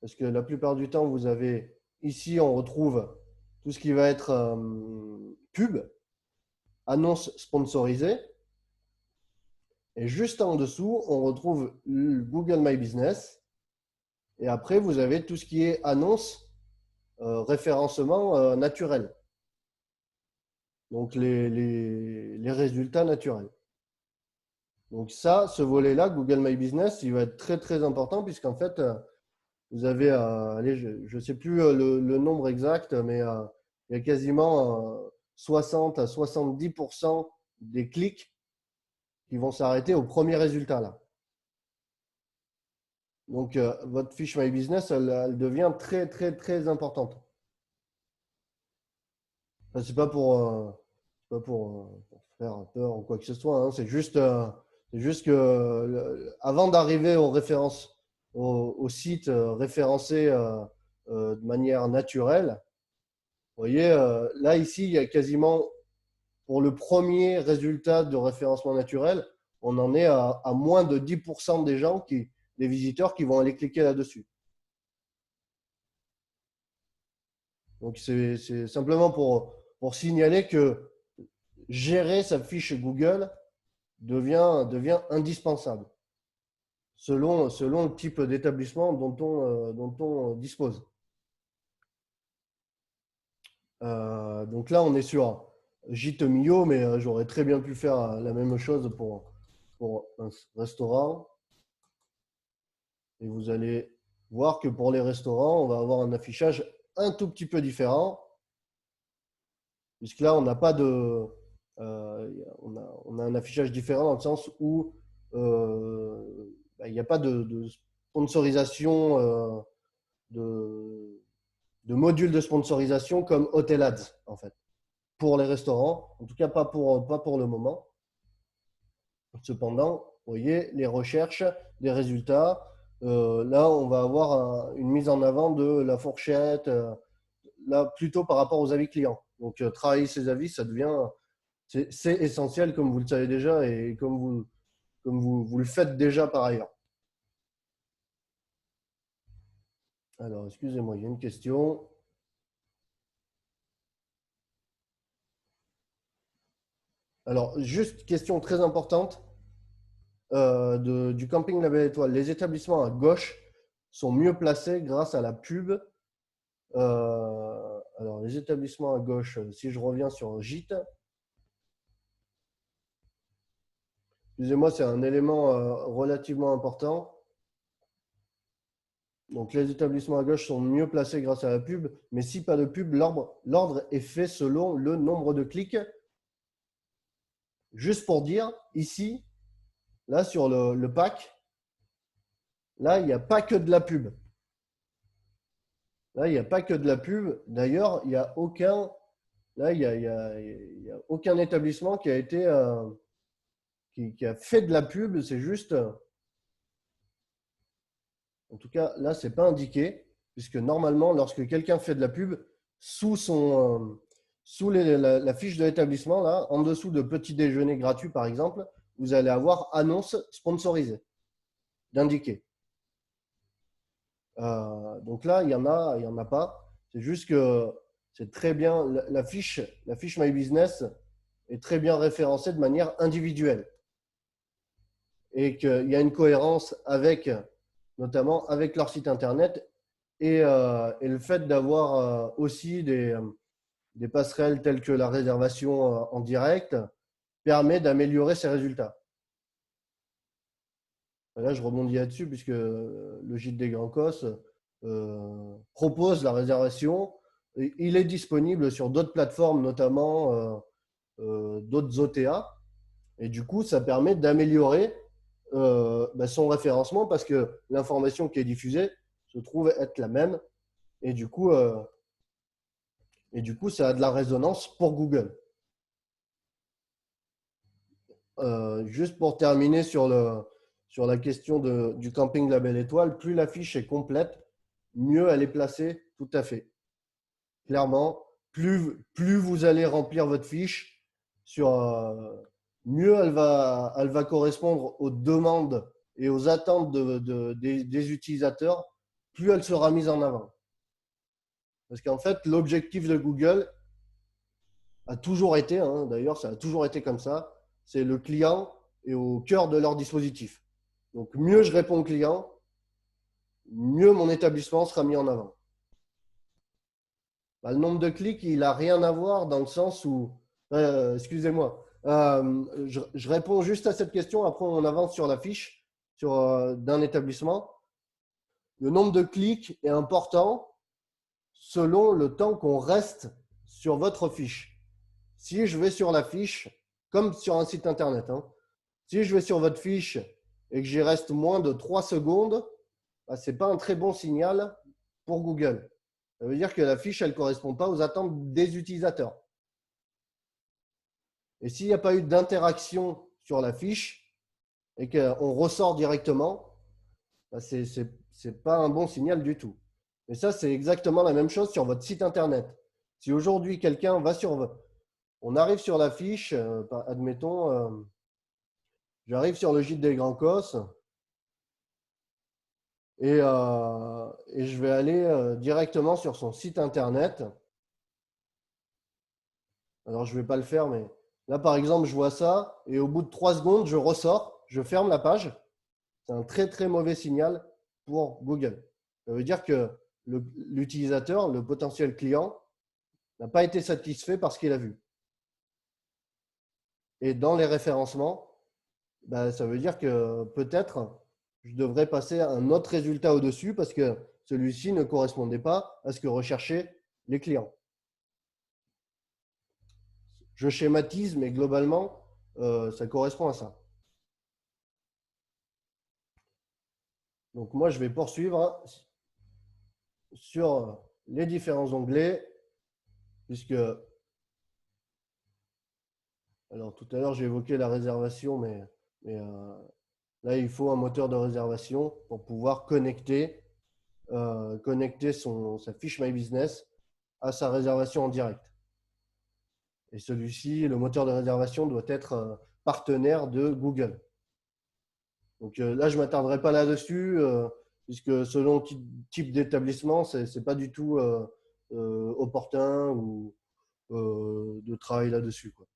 Parce que la plupart du temps, vous avez ici, on retrouve tout ce qui va être pub, annonce sponsorisée. Et juste en dessous, on retrouve Google My Business. Et après, vous avez tout ce qui est annonce, référencement naturel. Donc, les résultats naturels. Donc ça, ce volet-là, Google My Business, il va être très, très important puisqu'en fait, vous avez, allez, je ne sais plus le nombre exact, mais il y a quasiment 60 à 70% des clics qui vont s'arrêter au premier résultat là. Donc, votre fiche My Business, elle devient très, très, très importante. Enfin, c'est pas pour faire peur ou quoi que ce soit. Hein. C'est juste que avant d'arriver aux références, au site référencé de manière naturelle, vous voyez, là, ici, il y a quasiment, pour le premier résultat de référencement naturel, on en est à moins de 10% des gens, des visiteurs qui vont aller cliquer là-dessus. Donc, c'est simplement pour signaler que gérer sa fiche Google devient indispensable selon le type d'établissement dont on dispose. Donc là, on est sur Gîte Millau, mais j'aurais très bien pu faire la même chose pour un restaurant. Et vous allez voir que pour les restaurants, on va avoir un affichage un tout petit peu différent. Puisque là, on n'a pas de… on a un affichage différent dans le sens où il n'y a pas de sponsorisation, de module de sponsorisation comme Hotel Ads, en fait, pour les restaurants. En tout cas, pas pour le moment. Cependant, vous voyez, les recherches, les résultats. Là, on va avoir une mise en avant de la fourchette, là, plutôt par rapport aux avis clients. Donc, travailler ces avis, ça devient… C'est essentiel, comme vous le savez déjà et comme vous le faites déjà par ailleurs. Alors, excusez-moi, il y a une question. Alors, juste question très importante du camping La Belle Étoile. Les établissements à gauche sont mieux placés grâce à la pub. Alors, les établissements à gauche, si je reviens sur Gîte, excusez-moi, c'est un élément relativement important. Donc, les établissements à gauche sont mieux placés grâce à la pub, mais si pas de pub, l'ordre est fait selon le nombre de clics. Juste pour dire, ici, là, sur le pack, là, il n'y a pas que de la pub. Là, il n'y a pas que de la pub. D'ailleurs, il n'y a aucun, là, il y a aucun établissement qui a été qui a fait de la pub, c'est juste… En tout cas, là, ce n'est pas indiqué, puisque normalement, lorsque quelqu'un fait de la pub, sous la fiche de l'établissement, là, en dessous de petit déjeuner gratuit, par exemple, vous allez avoir annonce sponsorisée, d'indiquer. Donc là, il y en a pas. C'est juste que c'est très bien, la fiche My Business est très bien référencée de manière individuelle et qu'il y a une cohérence notamment avec leur site internet et le fait d'avoir aussi des passerelles telles que la réservation en direct permet d'améliorer ces résultats. Là, je rebondis là-dessus puisque le Gîte des Grands Cosses propose la réservation. Il est disponible sur d'autres plateformes, notamment d'autres OTA. Et du coup, ça permet d'améliorer son référencement parce que l'information qui est diffusée se trouve être la même. Et du coup, ça a de la résonance pour Google. Juste pour terminer sur la question du camping La Belle Étoile, plus la fiche est complète, mieux elle est placée, tout à fait. Clairement, plus vous allez remplir votre fiche, mieux elle va correspondre aux demandes et aux attentes des utilisateurs, plus elle sera mise en avant. Parce qu'en fait, l'objectif de Google a toujours été, d'ailleurs, ça a toujours été comme ça, c'est le client est au cœur de leur dispositif. Donc, mieux je réponds au client, mieux mon établissement sera mis en avant. Le nombre de clics, il n'a rien à voir dans le sens où… excusez-moi, je réponds juste à cette question, après on avance sur la fiche d'un établissement. Le nombre de clics est important selon le temps qu'on reste sur votre fiche. Si je vais sur la fiche, comme sur un site internet, si je vais sur votre fiche et que j'y reste moins de 3 secondes, ce n'est pas un très bon signal pour Google. Ça veut dire que la fiche, elle ne correspond pas aux attentes des utilisateurs. Et s'il n'y a pas eu d'interaction sur la fiche et qu'on ressort directement, ce n'est pas un bon signal du tout. Et ça, c'est exactement la même chose sur votre site internet. Si aujourd'hui, quelqu'un va on arrive sur la fiche, admettons, j'arrive sur le Gîte des Grands Cosses et je vais aller directement sur son site internet. Alors, je ne vais pas le faire, mais là, par exemple, je vois ça et au bout de 3 secondes, je ressors, je ferme la page. C'est un très, très mauvais signal pour Google. Ça veut dire que l'utilisateur, le potentiel client, n'a pas été satisfait par ce qu'il a vu. Et dans les référencements, ça veut dire que peut-être je devrais passer à un autre résultat au-dessus parce que celui-ci ne correspondait pas à ce que recherchaient les clients. Je schématise, mais globalement, ça correspond à ça. Donc, moi, je vais poursuivre sur les différents onglets, puisque… Alors, tout à l'heure, j'ai évoqué la réservation, mais là, il faut un moteur de réservation pour pouvoir connecter sa fiche My Business à sa réservation en direct. Et celui-ci, le moteur de réservation, doit être partenaire de Google. Donc là, je ne m'attarderai pas là-dessus, puisque selon type d'établissement, ce n'est pas du tout opportun ou de travailler là-dessus, quoi.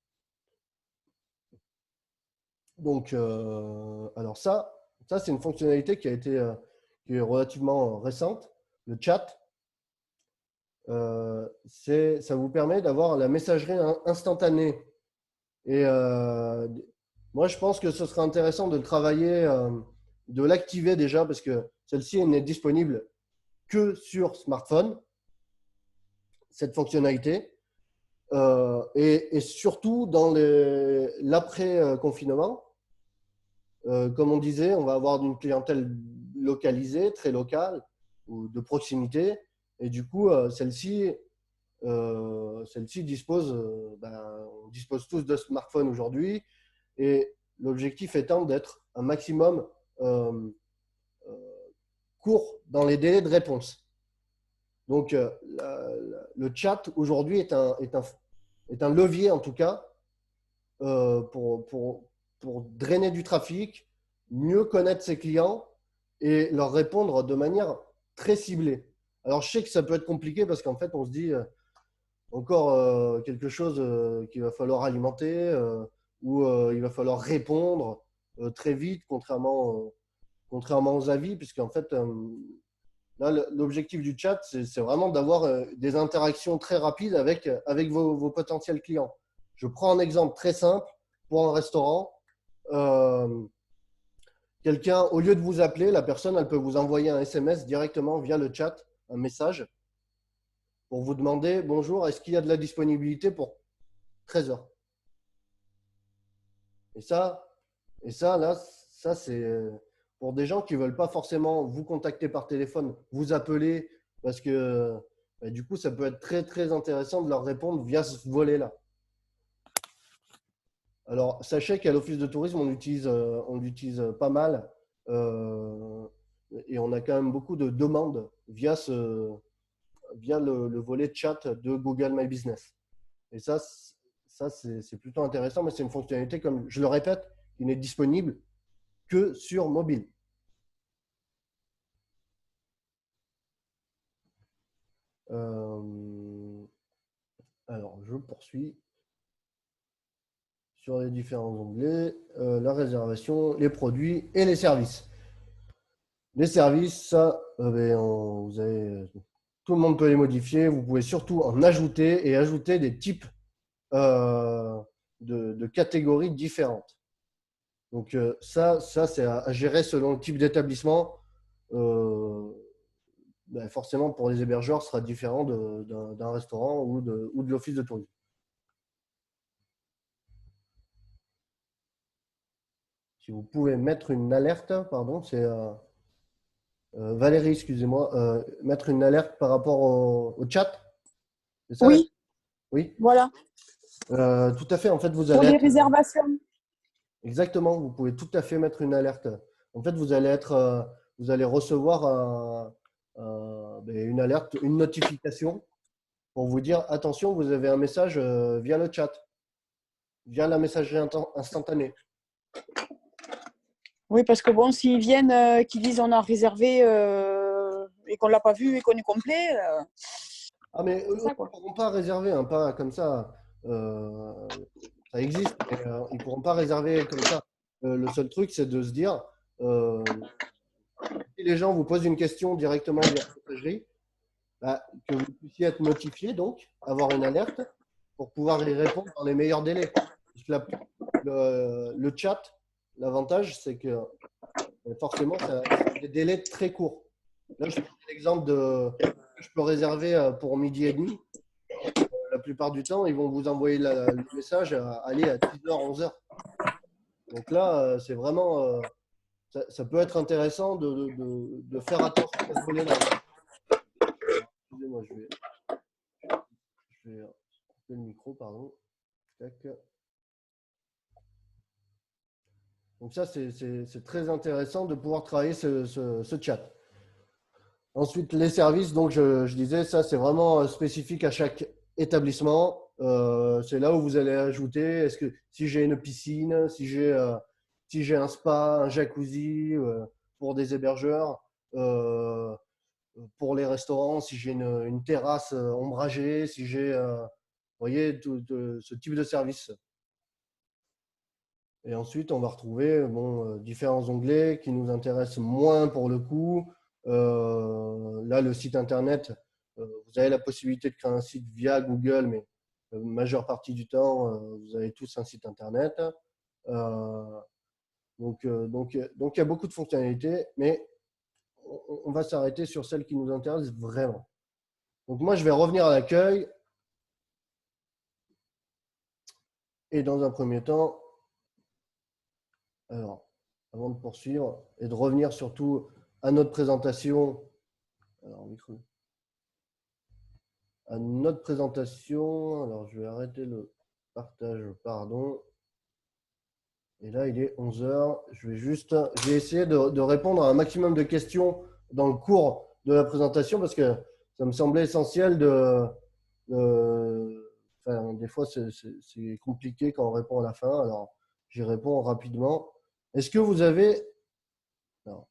Donc, alors ça c'est une fonctionnalité qui est relativement récente. Le chat, ça vous permet d'avoir la messagerie instantanée. Et moi, je pense que ce serait intéressant de le travailler, de l'activer déjà, parce que celle-ci n'est disponible que sur smartphone, cette fonctionnalité. Et surtout dans l'après-confinement. Comme on disait, on va avoir une clientèle localisée, très locale ou de proximité. Et du coup, celle-ci dispose, on dispose tous de smartphones aujourd'hui. Et l'objectif étant d'être un maximum court dans les délais de réponse. Donc, le chat aujourd'hui est un levier, en tout cas, pour drainer du trafic, mieux connaître ses clients et leur répondre de manière très ciblée. Alors, je sais que ça peut être compliqué parce qu'en fait, on se dit encore quelque chose qu'il va falloir alimenter ou il va falloir répondre très vite, contrairement aux avis, puisqu'en fait, là, l'objectif du chat, c'est vraiment d'avoir des interactions très rapides avec vos potentiels clients. Je prends un exemple très simple pour un restaurant. Quelqu'un, au lieu de vous appeler, la personne, elle peut vous envoyer un SMS directement via le chat, un message, pour vous demander « Bonjour, est-ce qu'il y a de la disponibilité pour 13 heures ?» Et ça, là, ça c'est pour des gens qui ne veulent pas forcément vous contacter par téléphone, vous appeler, parce que du coup, ça peut être très, très intéressant de leur répondre via ce volet-là. Alors, sachez qu'à l'Office de tourisme, on l'utilise pas mal et on a quand même beaucoup de demandes via le volet chat de Google My Business. Et ça c'est plutôt intéressant, mais c'est une fonctionnalité, comme je le répète, qui n'est disponible que sur mobile. Alors, je poursuis sur les différents onglets, la réservation, les produits et les services. Les services, ça, tout le monde peut les modifier. Vous pouvez surtout en ajouter et ajouter des types de catégories différentes. Donc, ça c'est à gérer selon le type d'établissement. Forcément, pour les hébergeurs, ce sera différent d'un restaurant ou de l'office de tourisme. Si vous pouvez mettre une alerte, pardon, c'est Valérie, excusez-moi, mettre une alerte par rapport au chat. C'est ça? Oui, Oui. voilà. Tout à fait. En fait, vous Pour allez les être… réservations. Exactement. Vous pouvez tout à fait mettre une alerte. En fait, vous allez recevoir une alerte, une notification pour vous dire attention, vous avez un message via le chat, via la messagerie instantanée. Oui, parce que bon, s'ils viennent, qu'ils disent on a réservé et qu'on ne l'a pas vu et qu'on est complet. Ah, mais eux, ça, ils ne quoi. pourront pas réserver, hein, pas comme ça. Ça existe, mais ils ne pourront pas réserver comme ça. Le seul truc, c'est de se dire si les gens vous posent une question directement via la messagerie, que vous puissiez être notifié, donc avoir une alerte pour pouvoir y répondre dans les meilleurs délais. Parce que le chat, l'avantage, c'est que forcément, ça a des délais très courts. Là, je prends l'exemple que je peux réserver pour midi et demi. La plupart du temps, ils vont vous envoyer le message à 10h, 11h. Donc là, c'est vraiment, ça peut être intéressant de faire attention à ce volet-là. Excusez-moi, je vais couper le micro, pardon. Tac. Donc ça, c'est très intéressant de pouvoir travailler ce chat. Ensuite, les services, donc je disais, ça c'est vraiment spécifique à chaque établissement. C'est là où vous allez ajouter, est-ce que si j'ai une piscine, si j'ai un spa, un jacuzzi pour des hébergeurs, pour les restaurants, si j'ai une terrasse ombragée, si j'ai, vous voyez, tout ce type de service. Et ensuite, on va retrouver différents onglets qui nous intéressent moins pour le coup. Là, le site internet, vous avez la possibilité de créer un site via Google, mais la majeure partie du temps, vous avez tous un site internet. Donc, il y a beaucoup de fonctionnalités, mais on va s'arrêter sur celles qui nous intéressent vraiment. Donc, moi, je vais revenir à l'accueil. Et dans un premier temps, alors, avant de poursuivre et de revenir surtout à notre présentation, alors, je vais arrêter le partage, pardon. Et là, il est 11 heures. Je vais essayer de répondre à un maximum de questions dans le cours de la présentation parce que ça me semblait essentiel enfin, des fois, c'est compliqué quand on répond à la fin. Alors, j'y réponds rapidement. Est-ce que vous avez… Alors,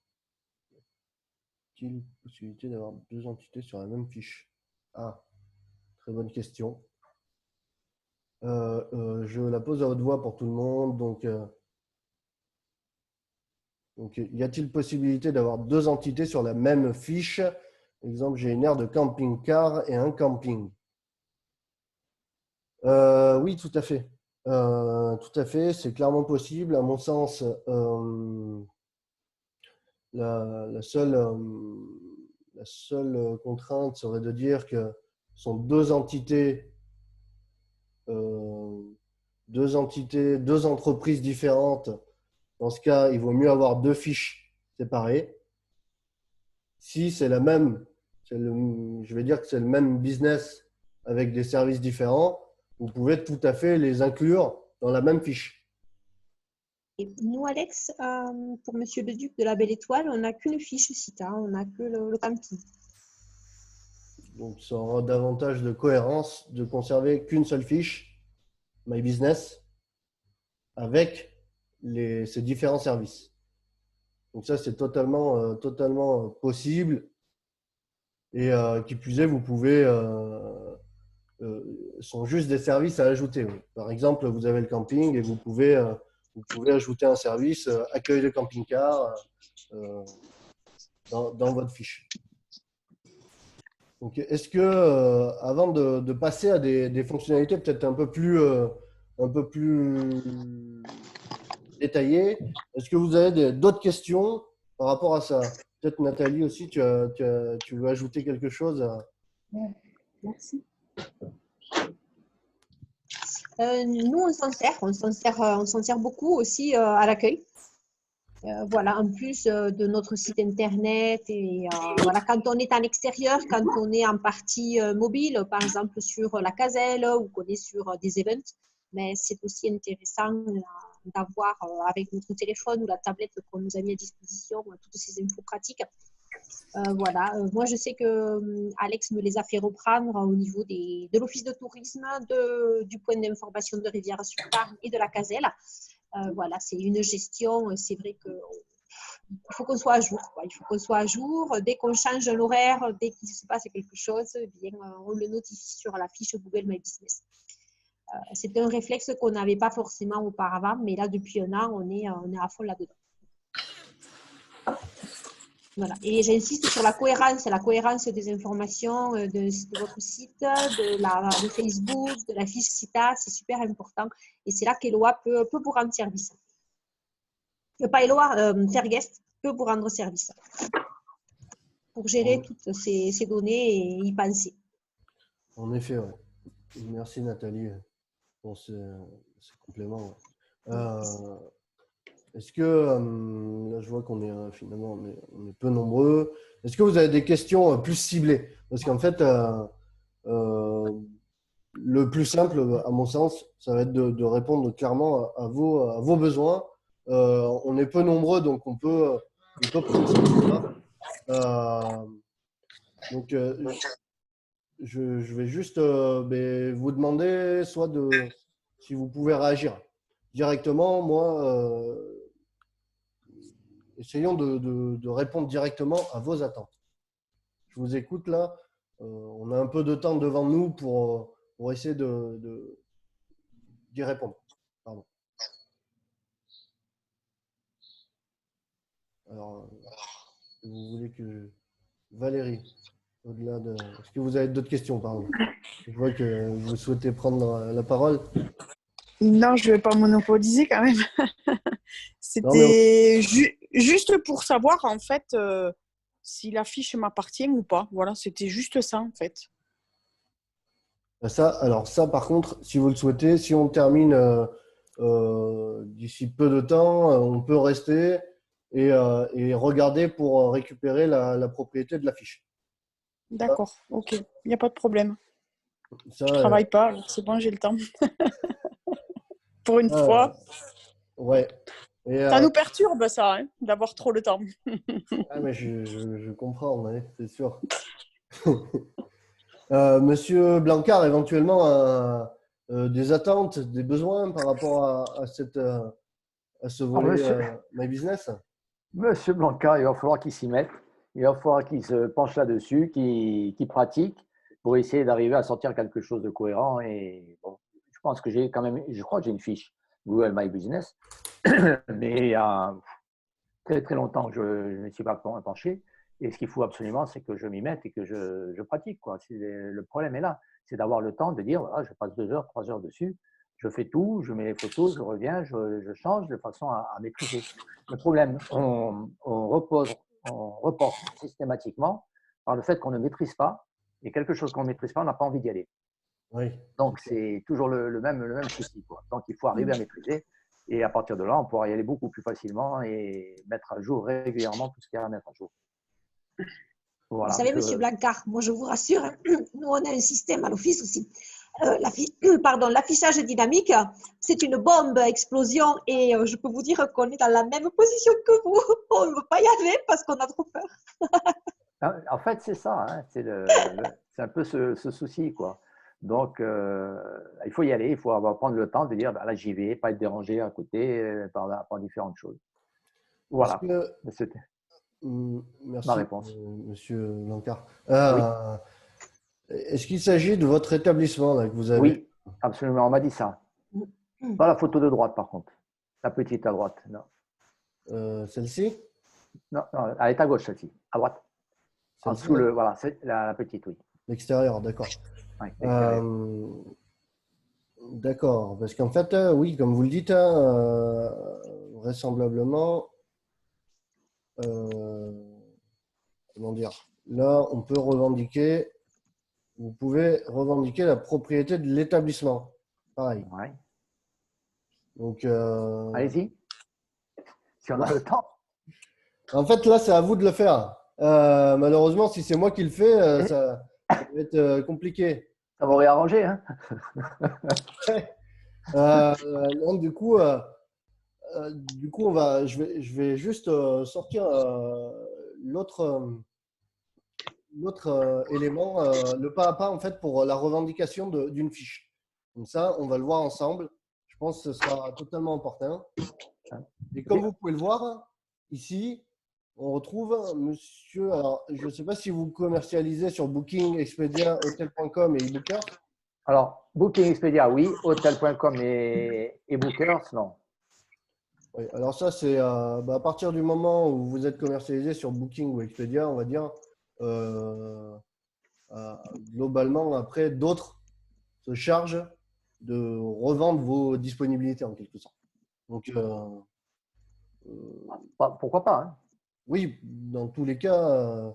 y a-t-il possibilité d'avoir deux entités sur la même fiche? Ah, très bonne question. Je la pose à haute voix pour tout le monde. Donc, y a-t-il possibilité d'avoir deux entités sur la même fiche? Exemple, j'ai une aire de camping-car et un camping. Oui, tout à fait. Tout à fait, c'est clairement possible. À mon sens, la seule contrainte serait de dire que ce sont deux entités, deux entreprises différentes. Dans ce cas, il vaut mieux avoir deux fiches séparées. Si c'est la même, je vais dire que c'est le même business avec des services différents, vous pouvez tout à fait les inclure dans la même fiche. Et nous, Alex, pour Monsieur le Duc de la Belle Étoile, on n'a qu'une fiche site, hein, on n'a que le camping. Donc, ça aura davantage de cohérence de conserver qu'une seule fiche, My Business, avec ces différents services. Donc ça, c'est totalement possible. Et qui plus est, vous pouvez… sont juste des services à ajouter. Oui. Par exemple, vous avez le camping et vous pouvez ajouter un service accueil de camping-car dans votre fiche. Donc, est-ce que, avant de passer à des fonctionnalités peut-être un peu plus détaillées, est-ce que vous avez d'autres questions par rapport à ça? Peut-être Nathalie aussi, tu veux ajouter quelque chose Merci. Nous, on s'en sert beaucoup aussi à l'accueil. Voilà, en plus de notre site internet et voilà, quand on est en extérieur, quand on est en partie mobile, par exemple sur la Caselle ou qu'on est sur des events, mais c'est aussi intéressant d'avoir avec notre téléphone ou la tablette qu'on nous a mis à disposition toutes ces infos pratiques. Voilà, moi je sais que Alex me les a fait reprendre au niveau de l'office de tourisme, du point d'information de Rivière-sur-Tarn et de la Caselle. Voilà, c'est une gestion, c'est vrai que il faut qu'on soit à jour. Quoi. Il faut qu'on soit à jour. Dès qu'on change l'horaire, dès qu'il se passe quelque chose, eh bien, on le notifie sur la fiche Google My Business. C'est un réflexe qu'on n'avait pas forcément auparavant, mais là, depuis un an, on est à fond là-dedans. Voilà. Et j'insiste sur la cohérence des informations de votre site, de Facebook, de la fiche CITA, c'est super important. Et c'est là qu'Eloi peut vous rendre service. Pas Eloi, Fairguest peut vous rendre service pour gérer toutes ces données et y penser. En effet, oui. Merci Nathalie pour ce complément. Est-ce que, là je vois qu'on est finalement on est peu nombreux. Est-ce que vous avez des questions plus ciblées? Parce qu'en fait, le plus simple, à mon sens, ça va être de répondre clairement à vos besoins. On est peu nombreux, donc on peut prendre ce temps-là. Donc, je vais juste vous demander soit si vous pouvez réagir directement. Moi, essayons de répondre directement à vos attentes. Je vous écoute là. On a un peu de temps devant nous pour essayer d'y répondre. Pardon. Alors, vous voulez que Valérie, au-delà de… Est-ce que vous avez d'autres questions, pardon? Je vois que vous souhaitez prendre la parole. Non, je ne vais pas monopoliser quand même. C'était juste pour savoir en fait si la fiche m'appartient ou pas. Voilà, c'était juste ça en fait. Alors ça, par contre, si vous le souhaitez, si on termine d'ici peu de temps, on peut rester et regarder pour récupérer la propriété de la fiche. D'accord, ok, il n'y a pas de problème. Ça, Je ne travaille pas, alors c'est bon, j'ai le temps. Pour une fois. Ouais. Et, Ça nous perturbe, ça, hein, d'avoir trop le temps. mais je comprends, ouais, c'est sûr. Monsieur Blancard, éventuellement, des attentes, des besoins par rapport à ce Alors, volet My Business? Monsieur Blanca, il va falloir qu'il s'y mette. Il va falloir qu'il se penche là-dessus, qu'il pratique pour essayer d'arriver à sortir quelque chose de cohérent. Et bon, je pense que j'ai quand même, je crois que j'ai une fiche Google My Business, mais il y a très très longtemps que je ne me suis pas penché. Et ce qu'il faut absolument, c'est que je m'y mette et que je pratique, quoi. Le problème est là, c'est d'avoir le temps de dire, ah, je passe 2 heures, 3 heures dessus, je fais tout, je mets les photos, je reviens, je change de façon à maîtriser. Le problème, on reporte systématiquement par le fait qu'on ne maîtrise pas, et quelque chose qu'on ne maîtrise pas, on n'a pas envie d'y aller. Oui. Donc, c'est toujours le même souci, quoi. Donc, il faut arriver à maîtriser. Et à partir de là, on pourra y aller beaucoup plus facilement et mettre à jour régulièrement tout ce qu'il y a à mettre à jour. Vous Voilà. savez, Monsieur Blancard, moi je vous rassure, hein, nous on a un système à l'office aussi. L'affichage dynamique, c'est une bombe à explosion et je peux vous dire qu'on est dans la même position que vous. On ne veut pas y aller parce qu'on a trop peur. En fait, c'est ça. Hein, c'est un peu ce souci, quoi. Donc, il faut y aller. Il faut prendre le temps de dire, bah, là, j'y vais, pas être dérangé à côté par différentes choses. Est-ce Voilà. que, C'était ma merci, réponse. Monsieur Blancard. Oui, Est-ce qu'il s'agit de votre établissement là, que vous avez? oui, absolument. On m'a dit ça. Pas la photo de droite, par contre. La petite à droite. Non, Celle-ci? non, non, elle est à gauche, celle-ci. À droite. En Celle-ci, dessous, voilà, c'est la petite, oui. l'extérieur, d'accord. Ouais, l'extérieur. D'accord, parce qu'en fait, oui, comme vous le dites, hein, vraisemblablement, euh, comment dire, là, on peut revendiquer, vous pouvez revendiquer la propriété de l'établissement. Pareil. Ouais. Donc, Allez-y, si on a le temps. en fait, là, c'est à vous de le faire. Malheureusement, si c'est moi qui le fais, ça va être compliqué. Ça m'aurait arrangé. Hein. Donc, du coup, je vais juste sortir l'autre élément, le pas à pas en fait pour la revendication d'une fiche. Comme ça, on va le voir ensemble. Je pense que ce sera totalement important. Et comme vous pouvez le voir ici, on retrouve monsieur. Alors, je ne sais pas si vous commercialisez sur Booking, Expedia, Hotel.com et eBookers. Alors, Booking Expedia, oui. Hotel.com et Bookers, non. Oui, alors ça, c'est à partir du moment où vous êtes commercialisé sur Booking ou Expedia, on va dire, euh, globalement, après, d'autres se chargent de revendre vos disponibilités en quelque sorte. Donc, Pourquoi pas hein. oui, dans tous les cas,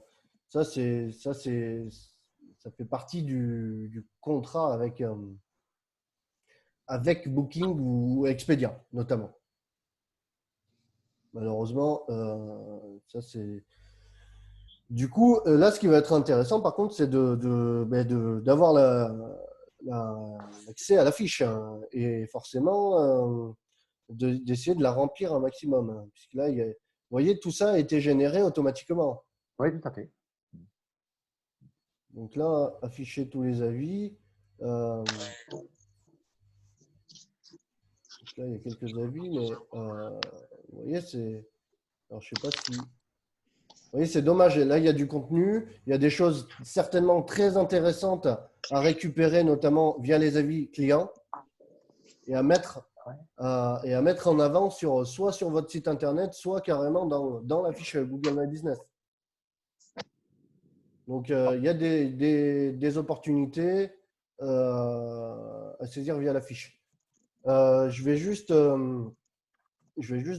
ça, ça fait partie du contrat avec Booking ou Expedia, notamment. Malheureusement, ça c'est. Du coup, là, ce qui va être intéressant, par contre, c'est d'avoir l'accès à la fiche hein, et forcément d'essayer de la remplir un maximum. Hein, puisque là, vous voyez, tout ça a été généré automatiquement. Oui, tout à fait. Donc là, afficher tous les avis. Donc là, il y a quelques avis, mais vous voyez, c'est. Alors, je sais pas si. Vous voyez, c'est dommage. Là, il y a du contenu. Il y a des choses certainement très intéressantes à récupérer, notamment via les avis clients et à mettre, en avant soit sur votre site internet, soit carrément dans la fiche Google My Business. Donc, il y a des opportunités à saisir via la fiche. Je vais juste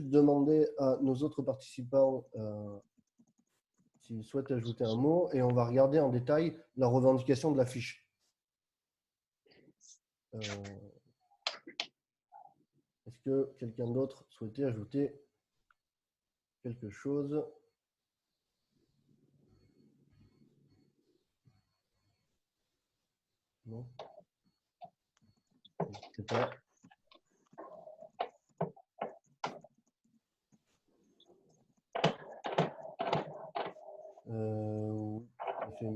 demander à nos autres participants s'ils souhaitent ajouter un mot et on va regarder en détail la revendication de la fiche. Est-ce que quelqu'un d'autre souhaitait ajouter quelque chose? Non? N'hésitez pas.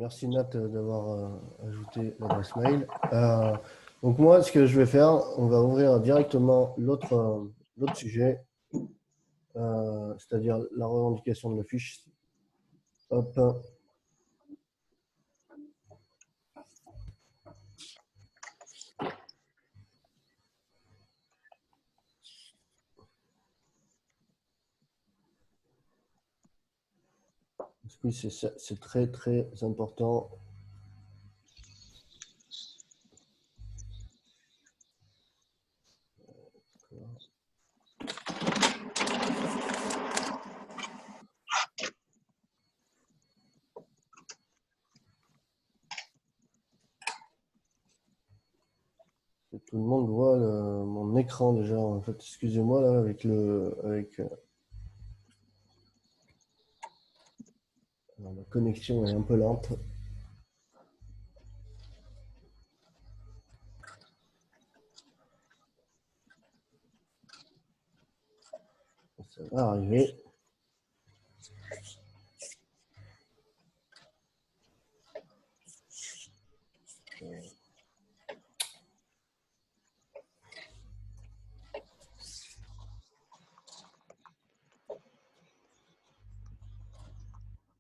merci Nat d'avoir ajouté l'adresse mail. Donc moi, ce que je vais faire, on va ouvrir directement l'autre sujet, c'est-à-dire la revendication de la fiche. Hop. Oui, c'est très, très important. Que tout le monde voit mon écran déjà. En fait, excusez-moi là avec alors, la connexion est un peu lente. Ça va arriver.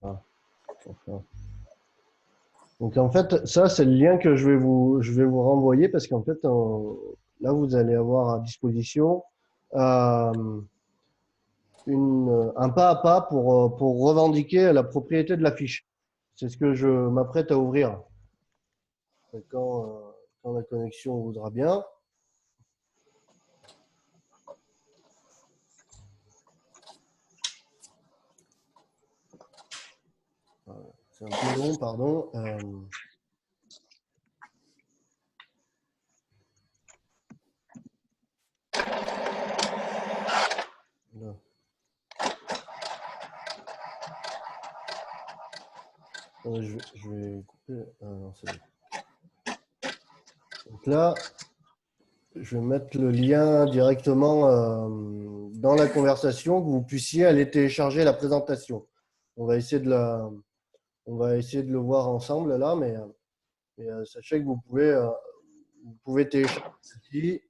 Ah, enfin. Donc en fait, ça c'est le lien que je vais vous renvoyer parce qu'en fait, là vous allez avoir à disposition euh, un pas à pas pour revendiquer la propriété de la fiche. C'est ce que je m'apprête à ouvrir. Quand la connexion voudra bien. C'est un peu long, pardon. Là. Je vais couper. Non, c'est bon. Donc là, je vais mettre le lien directement dans la conversation, que vous puissiez aller télécharger la présentation. On va essayer on va essayer de le voir ensemble là, mais sachez que vous pouvez télécharger ici.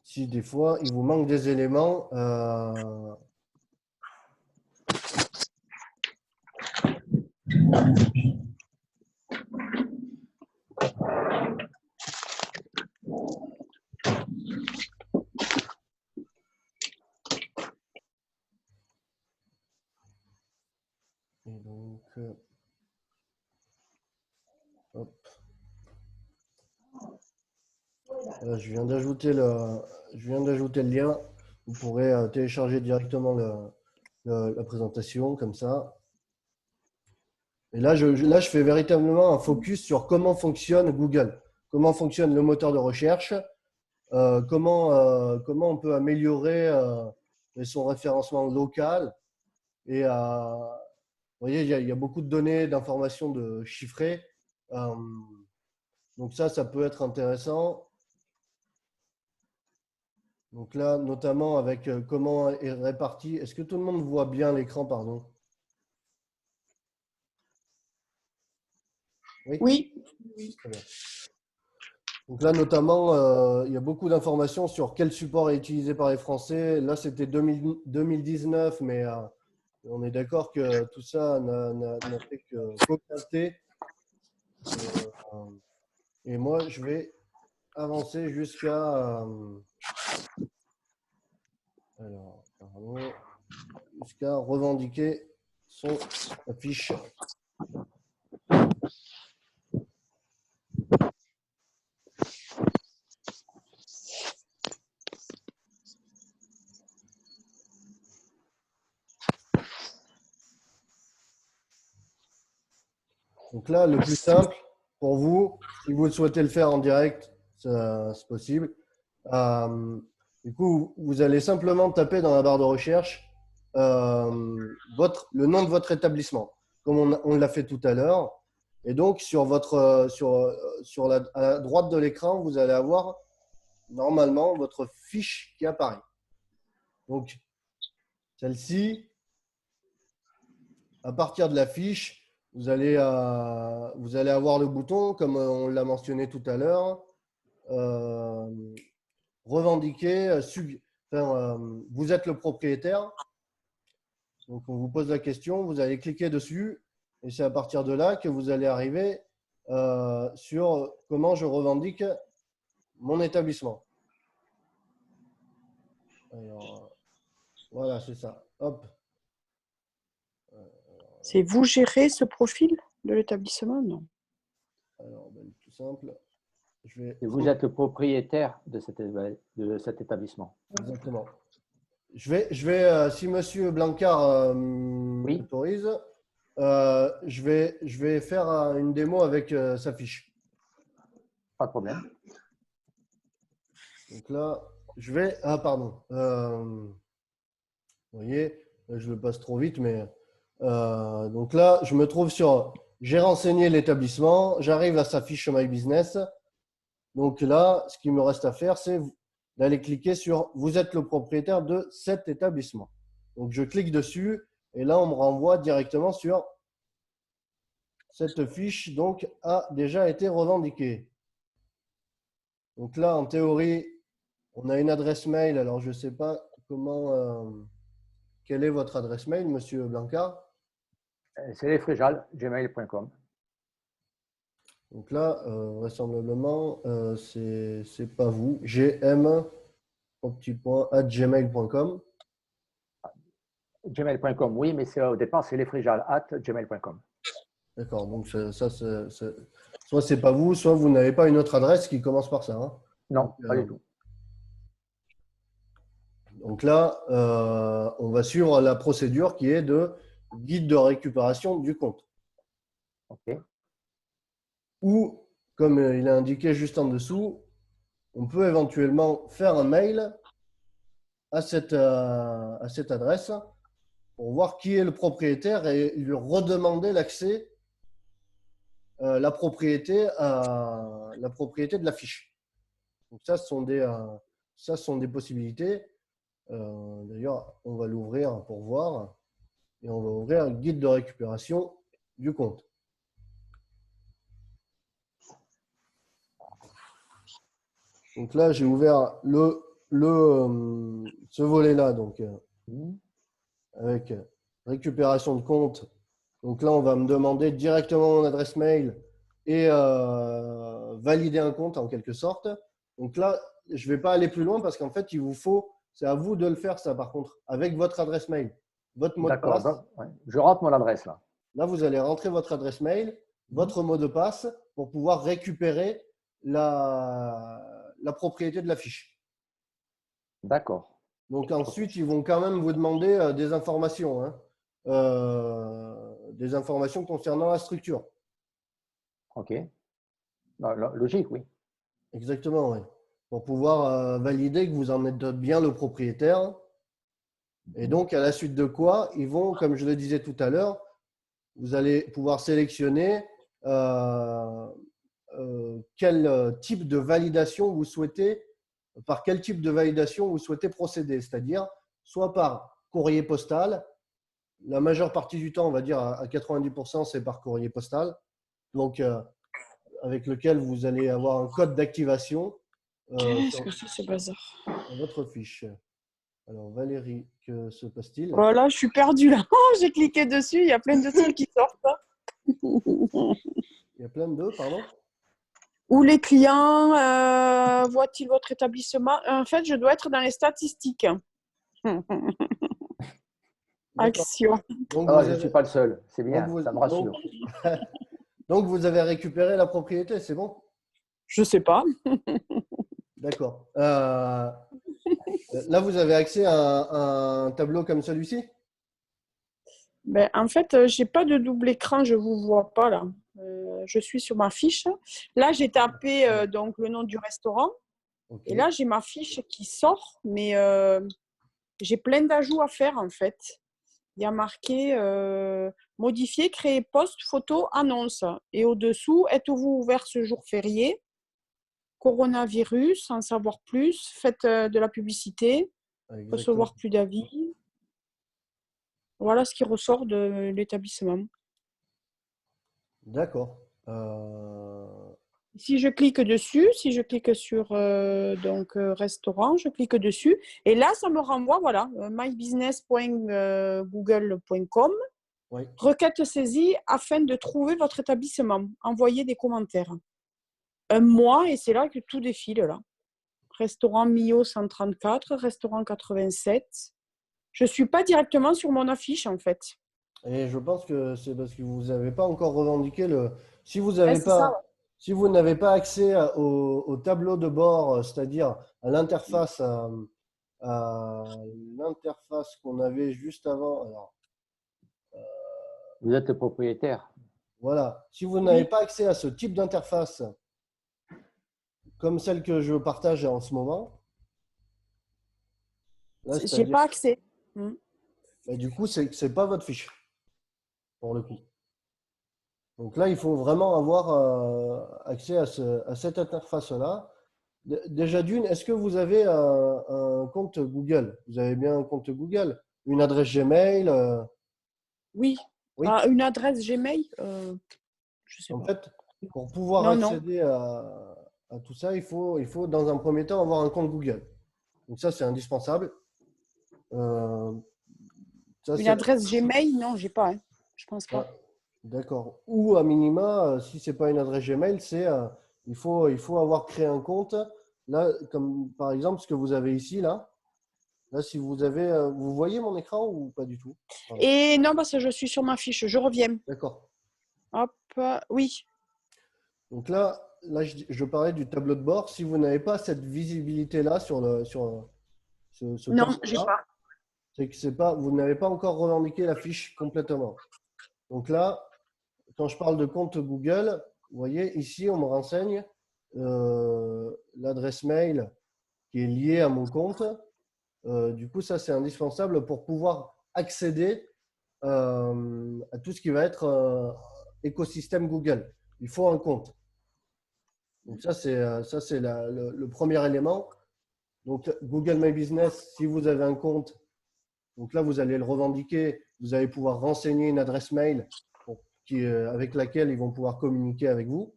Si des fois il vous manque des éléments, et donc, hop. Là, je viens d'ajouter le lien. Vous pourrez télécharger directement la présentation comme ça. Et là, là, je fais véritablement un focus sur comment fonctionne Google, comment fonctionne le moteur de recherche, comment on peut améliorer son référencement local. Et vous voyez, il y a beaucoup de données, d'informations chiffrées. Donc ça peut être intéressant. Donc là, notamment avec comment est réparti. Est-ce que tout le monde voit bien l'écran, pardon? Oui. Oui. Très bien. Donc là, notamment, il y a beaucoup d'informations sur quel support est utilisé par les Français. Là, c'était 2019, mais on est d'accord que tout ça n'a fait qu'augmenter. Et moi, je vais avancer jusqu'à jusqu'à revendiquer son affiche. Donc là, le plus simple pour vous, si vous souhaitez le faire en direct, c'est possible. Du coup, vous allez simplement taper dans la barre de recherche le nom de votre établissement, comme on l'a fait tout à l'heure. Et donc, à la droite de l'écran, vous allez avoir normalement votre fiche qui apparaît. Donc, celle-ci, à partir de la fiche, vous allez avoir le bouton, comme on l'a mentionné tout à l'heure, revendiquer, vous êtes le propriétaire. Donc, on vous pose la question, vous allez cliquer dessus et c'est à partir de là que vous allez arriver sur comment je revendique mon établissement. Alors, voilà, c'est ça. Hop. C'est vous gérez ce profil de l'établissement, non? Alors, ben, tout simple. Et vous êtes le propriétaire de cet établissement. Exactement. Je vais si Monsieur Blancard Oui. m'autorise, je vais faire une démo avec sa fiche. Pas de problème. Donc là, je vais… Ah, pardon. Vous voyez, je le passe trop vite, mais… donc là, je me trouve sur… J'ai renseigné l'établissement, j'arrive à sa fiche My Business. Donc là, ce qu'il me reste à faire, c'est d'aller cliquer sur « Vous êtes le propriétaire de cet établissement ». Donc, je clique dessus et là, on me renvoie directement sur cette fiche, donc, a déjà été revendiquée. Donc là, en théorie, on a une adresse mail. Alors, je ne sais pas comment… quelle est votre adresse mail, Monsieur Blancard? C'est lesfréjales@gmail.com. Donc là, vraisemblablement, c'est pas vous. gm@gmail.com. Gmail.com, oui, mais au départ, c'est lesfréjales@gmail.com. D'accord, donc soit c'est pas vous, soit vous n'avez pas une autre adresse qui commence par ça. Hein. Non, pas du tout. Donc là, on va suivre la procédure qui est de guide de récupération du compte. OK. Ou, comme il est indiqué juste en dessous, on peut éventuellement faire un mail à cette adresse pour voir qui est le propriétaire et lui redemander l'accès, la propriété de la fiche. Donc ça, ce sont des possibilités. D'ailleurs, on va l'ouvrir pour voir et on va ouvrir un guide de récupération du compte. Donc là, j'ai ouvert ce volet-là, donc avec récupération de compte. Donc là, on va me demander directement mon adresse mail et valider un compte en quelque sorte. Donc là, je ne vais pas aller plus loin parce qu'en fait, c'est à vous de le faire ça par contre, avec votre adresse mail, votre mot de passe. D'accord, ouais. Je rentre mon adresse là. Là, vous allez rentrer votre adresse mail, votre mot de passe pour pouvoir récupérer la propriété de la fiche. D'accord. Donc ensuite, ils vont quand même vous demander des informations, hein, des informations concernant la structure. OK. Logique, oui. Exactement, oui. Pour pouvoir valider que vous en êtes bien le propriétaire. Et donc, à la suite de quoi, ils vont, comme je le disais tout à l'heure, vous allez pouvoir sélectionner quel type de validation vous souhaitez, par quel type de validation vous souhaitez procéder. C'est-à-dire, soit par courrier postal, la majeure partie du temps, on va dire à 90%, c'est par courrier postal. Donc, avec lequel vous allez avoir un code d'activation. Qu'est-ce que c'est ce bazar? Votre fiche. Alors, Valérie, que se passe-t-il? Voilà, je suis perdue là. Oh, j'ai cliqué dessus, il y a plein de trucs qui sortent. Il y a plein de, pardon? Où les clients voient-ils votre établissement? En fait, je dois être dans les statistiques. Action. Donc, je ne suis pas le seul. C'est bien, ça me rassure. Donc, vous avez récupéré la propriété, c'est bon? Je ne sais pas. D'accord. Là, vous avez accès à un tableau comme celui-ci? Ben, en fait, je n'ai pas de double écran, je ne vous vois pas là. Je suis sur ma fiche. Là, j'ai tapé donc, le nom du restaurant. Okay. Et là, j'ai ma fiche qui sort, mais j'ai plein d'ajouts à faire en fait. Il y a marqué modifier, créer post, photo, annonce. Et au-dessous, êtes-vous ouvert ce jour férié? Coronavirus, en savoir plus, faites de la publicité, recevoir plus d'avis. Voilà ce qui ressort de l'établissement. D'accord. Si je clique dessus, si je clique sur restaurant, je clique dessus et là, ça me renvoie, voilà, mybusiness.google.com, Oui. requête saisie afin de trouver votre établissement. Envoyez des commentaires. Un mois et c'est là que tout défile, là. Restaurant Mio 134, restaurant 87. Je ne suis pas directement sur mon affiche, en fait. Et je pense que c'est parce que vous n'avez pas encore revendiqué le. Si vous Ouais, avez c'est ça, pas, si vous n'avez pas accès au tableau de bord, c'est-à-dire à l'interface, à l'interface qu'on avait juste avant. Alors, Vous êtes le propriétaire. voilà. Si vous ouais. n'avez Oui, pas accès à ce type d'interface, comme celle que je partage en ce moment, là, je n'ai c'est-à-dire, pas accès. bah, du coup, c'est pas votre fiche pour le coup. Donc là, il faut vraiment avoir accès à cette interface-là. Déjà d'une, est-ce que vous avez un compte Google? Vous avez bien un compte Google? Une adresse Gmail? Oui. Oui. Ah, une adresse Gmail je ne sais En pas. fait, pour pouvoir Non, non. accéder à tout ça, il faut dans un premier temps avoir un compte Google. Donc ça, c'est indispensable. Euh, ça, Une c'est adresse Gmail, non, j'ai pas. Hein. Je pense pas. ah, d'accord. Ou à minima, si c'est pas une adresse Gmail, il faut avoir créé un compte. Là, comme par exemple ce que vous avez ici, là. Là, si vous avez, vous voyez mon écran ou pas du tout? Pardon. Et non, parce que je suis sur ma fiche. Je reviens. D'accord. Hop, oui. Donc là, je parlais du tableau de bord. Si vous n'avez pas cette visibilité-là sur ce Non, j'ai tableau-là, pas. c'est que c'est pas, vous n'avez pas encore revendiqué la fiche complètement. Donc là, quand je parle de compte Google, vous voyez, ici, on me renseigne l'adresse mail qui est liée à mon compte. Du coup, ça, c'est indispensable pour pouvoir accéder à tout ce qui va être écosystème Google. Il faut un compte. Donc ça c'est le premier élément. Donc Google My Business, si vous avez un compte, donc là vous allez le revendiquer, vous allez pouvoir renseigner une adresse mail avec laquelle ils vont pouvoir communiquer avec vous.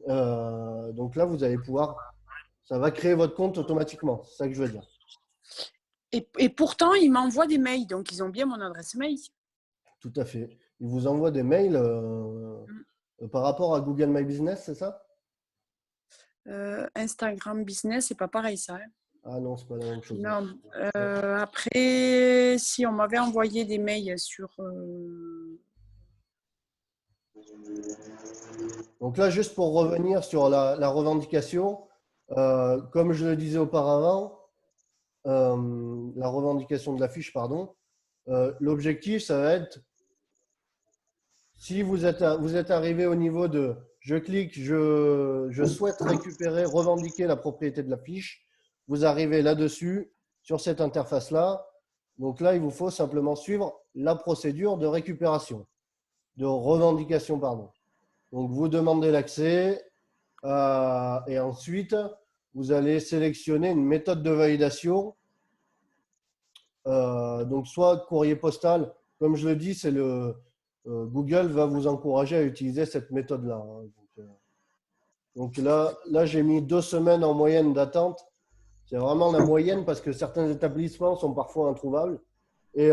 Donc là vous allez pouvoir, ça va créer votre compte automatiquement. C'est ça que je veux dire. Et pourtant, ils m'envoient des mails. Donc, ils ont bien mon adresse mail. Tout à fait. Ils vous envoient des mails par rapport à Google My Business, c'est ça? Instagram Business, c'est pas pareil, ça. Hein. Ah non, c'est pas la même chose. Non. Après, si on m'avait envoyé des mails sur. Donc là, juste pour revenir sur la revendication, comme je le disais auparavant, la revendication de la fiche, pardon, l'objectif, ça va être, si vous êtes arrivé au niveau de je clique, je souhaite récupérer, revendiquer la propriété de la fiche, vous arrivez là-dessus, sur cette interface-là. Donc là, il vous faut simplement suivre la procédure de récupération, de revendication, pardon. Donc, vous demandez l'accès et ensuite, vous allez sélectionner une méthode de validation. Donc, soit courrier postal, comme je le dis, Google va vous encourager à utiliser cette méthode-là. Hein. Donc là, j'ai mis 2 semaines en moyenne d'attente. C'est vraiment la moyenne parce que certains établissements sont parfois introuvables et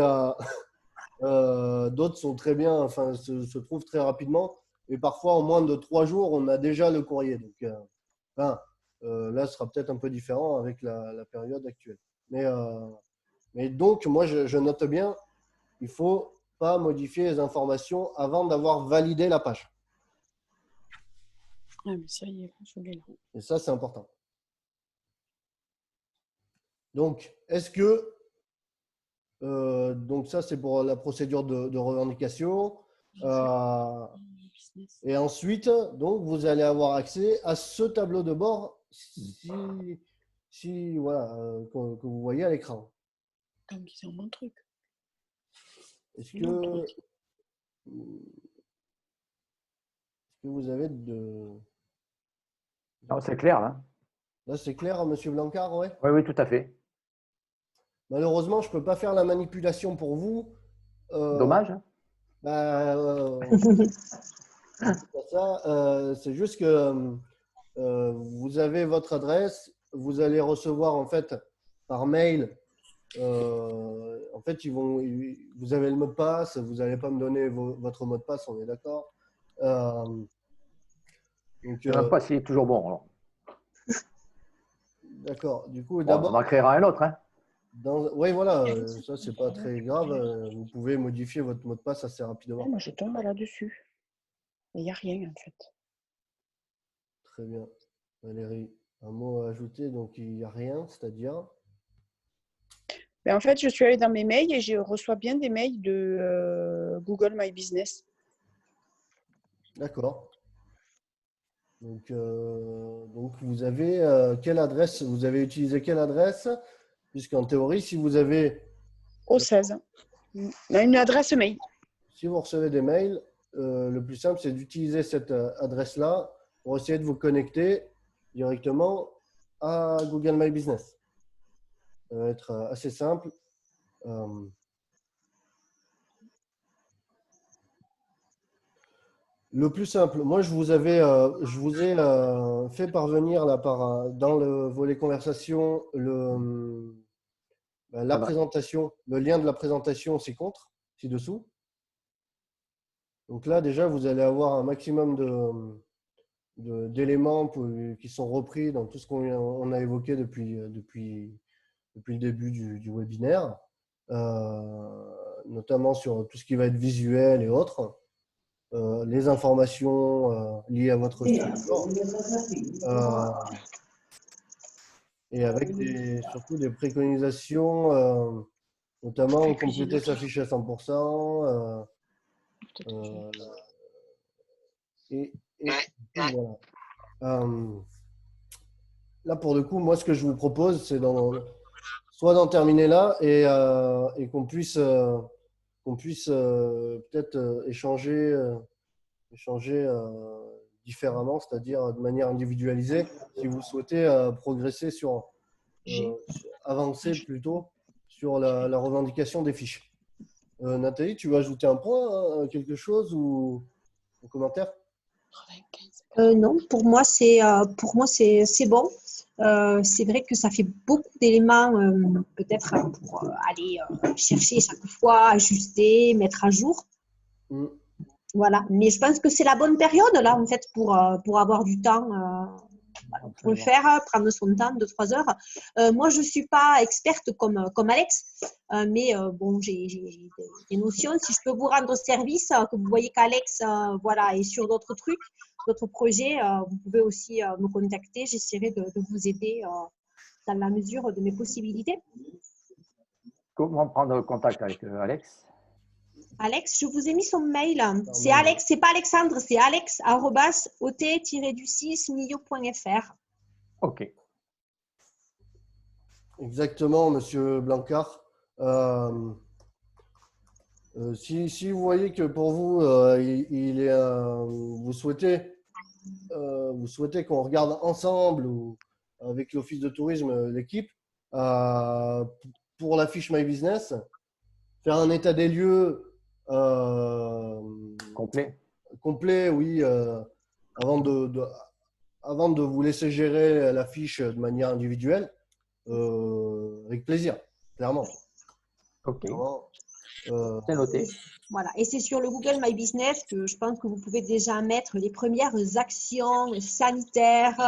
d'autres sont très bien, enfin, se trouvent très rapidement. Et parfois, en moins de 3 jours, on a déjà le courrier. Donc, là, ce sera peut-être un peu différent avec la période actuelle. Mais donc, moi, je note bien, il ne faut pas modifier les informations avant d'avoir validé la page. Ah, mais ça y est, je l'ai là. Et ça, c'est important. Donc, est-ce que donc ça, c'est pour la procédure de revendication. Et ensuite, donc, vous allez avoir accès à ce tableau de bord voilà, que vous voyez à l'écran. Donc, ils ont mon truc. Est-ce que vous avez de… Non, c'est clair, là. Là, c'est clair, Monsieur Blancard, ouais? Oui, oui, tout à fait. Malheureusement, je ne peux pas faire la manipulation pour vous Dommage. Hein. Bah, c'est pas ça. C'est juste que vous avez votre adresse, vous allez recevoir en fait par mail. En fait, vous avez le mot de passe, vous n'allez pas me donner votre mot de passe, on est d'accord. Donc, Je ne sais même pas s'il est toujours bon. Alors. d'accord. Du coup, Bon, d'abord. on en créera un autre. Hein. Oui, voilà, ça, c'est pas très grave. Vous pouvez modifier votre mot de passe assez rapidement. Moi, je tombe là-dessus. Il n'y a rien, en fait. Très bien. Valérie, un mot à ajouter, donc il n'y a rien, c'est-à-dire? Mais en fait, je suis allée dans mes mails et je reçois bien des mails de Google My Business. D'accord. Donc, vous avez quelle adresse? Vous avez utilisé quelle adresse? Puisqu'en théorie, si vous avez, Au 16. On a une adresse mail. si vous recevez des mails, le plus simple, c'est d'utiliser cette adresse-là pour essayer de vous connecter directement à Google My Business. Ça va être assez simple. Le plus simple, moi je vous ai fait parvenir là, dans le volet conversation la présentation, le lien de la présentation ci-contre, ci-dessous. Donc là déjà vous allez avoir un maximum d'éléments qui sont repris dans tout ce qu'on a évoqué depuis le début du webinaire, notamment sur tout ce qui va être visuel et autres. Les informations liées à votre structure et avec surtout des préconisations, notamment compléter sa fiche à 100%. Et voilà. Là, pour le coup, moi, ce que je vous propose, c'est soit d'en terminer là et qu'on puisse peut-être échanger différemment, c'est-à-dire de manière individualisée, si vous souhaitez progresser avancer plutôt sur la revendication des fiches. Nathalie, tu veux ajouter un point, quelque chose ou un commentaire? Non, pour moi, c'est bon. C'est vrai que ça fait beaucoup d'éléments, peut-être pour aller chercher chaque fois, ajuster, mettre à jour. Voilà, mais je pense que c'est la bonne période là en fait pour avoir du temps pour le faire, prendre son temps, 2-3 heures. Moi, je ne suis pas experte comme Alex, mais bon, j'ai des notions. Si je peux vous rendre service, que vous voyez qu'Alex voilà, est sur d'autres trucs, d'autres projets, vous pouvez aussi me contacter. J'essaierai de vous aider dans la mesure de mes possibilités. Comment prendre contact avec Alex? Alex, je vous ai mis son mail. C'est Alex, c'est pas Alexandre, c'est alex@ot-du6mio.fr. Ok. Exactement, Monsieur Blancard. Si vous voyez que pour vous, vous souhaitez qu'on regarde ensemble ou avec l'Office de tourisme, l'équipe, pour la fiche My Business, faire un état des lieux complet, oui, avant de vous laisser gérer la fiche de manière individuelle, avec plaisir, clairement. Ok. Clairement, c'est noté. Voilà, et c'est sur le Google My Business que je pense que vous pouvez déjà mettre les premières actions sanitaires,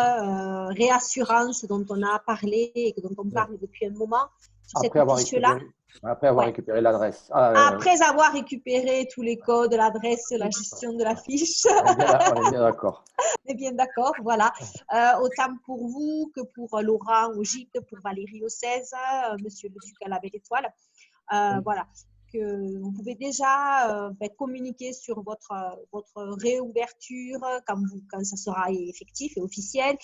réassurances dont on a parlé et dont on parle depuis un moment. Sur cette fiche-là. Après avoir récupéré l'adresse. Après avoir récupéré tous les codes, l'adresse, la gestion de la fiche. On est bien d'accord. On est bien d'accord, voilà. Autant pour vous que pour Laurent au Gîte, pour Valérie au 16, Monsieur le Duc à la Belle Étoile. Voilà. Que vous pouvez déjà communiquer sur votre réouverture quand ça sera effectif et officiel,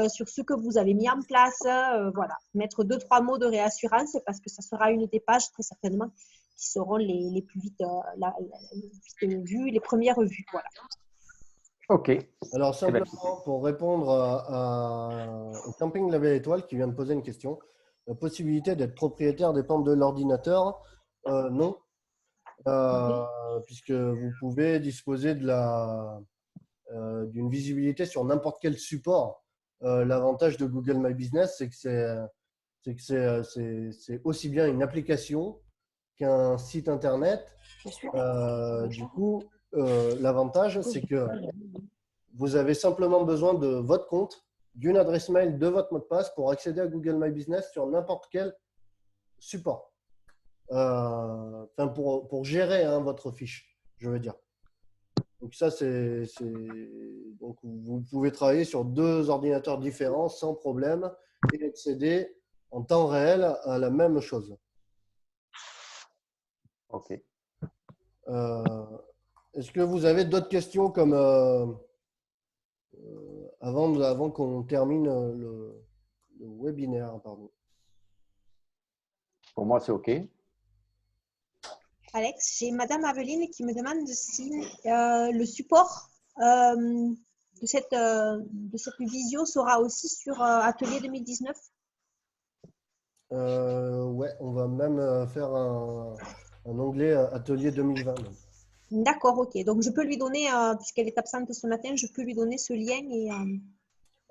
sur ce que vous avez mis en place. Voilà, mettre 2-3 mots de réassurance parce que ça sera une des pages très certainement qui seront les plus vite, vues, les premières vues. Voilà. Ok. Alors simplement pour répondre au camping La Belle Étoile qui vient de poser une question, la possibilité d'être propriétaire dépend de l'ordinateur. Non. puisque vous pouvez disposer d'une visibilité sur n'importe quel support. L'avantage de Google My Business, c'est que c'est aussi bien une application qu'un site internet. Du coup, l'avantage, c'est que vous avez simplement besoin de votre compte, d'une adresse mail, de votre mot de passe pour accéder à Google My Business sur n'importe quel support. Pour gérer votre fiche, je veux dire. Donc ça, donc vous pouvez travailler sur 2 ordinateurs différents sans problème et accéder en temps réel à la même chose. OK. Est-ce que vous avez d'autres questions comme avant qu'on termine le webinaire, pardon. Pour moi, c'est OK. Alex, j'ai Madame Aveline qui me demande si le support de cette visio sera aussi sur Atelier 2019. Ouais, on va même faire un onglet Atelier 2020. D'accord, ok. Donc, je peux lui donner, puisqu'elle est absente ce matin, je peux lui donner ce lien. Et,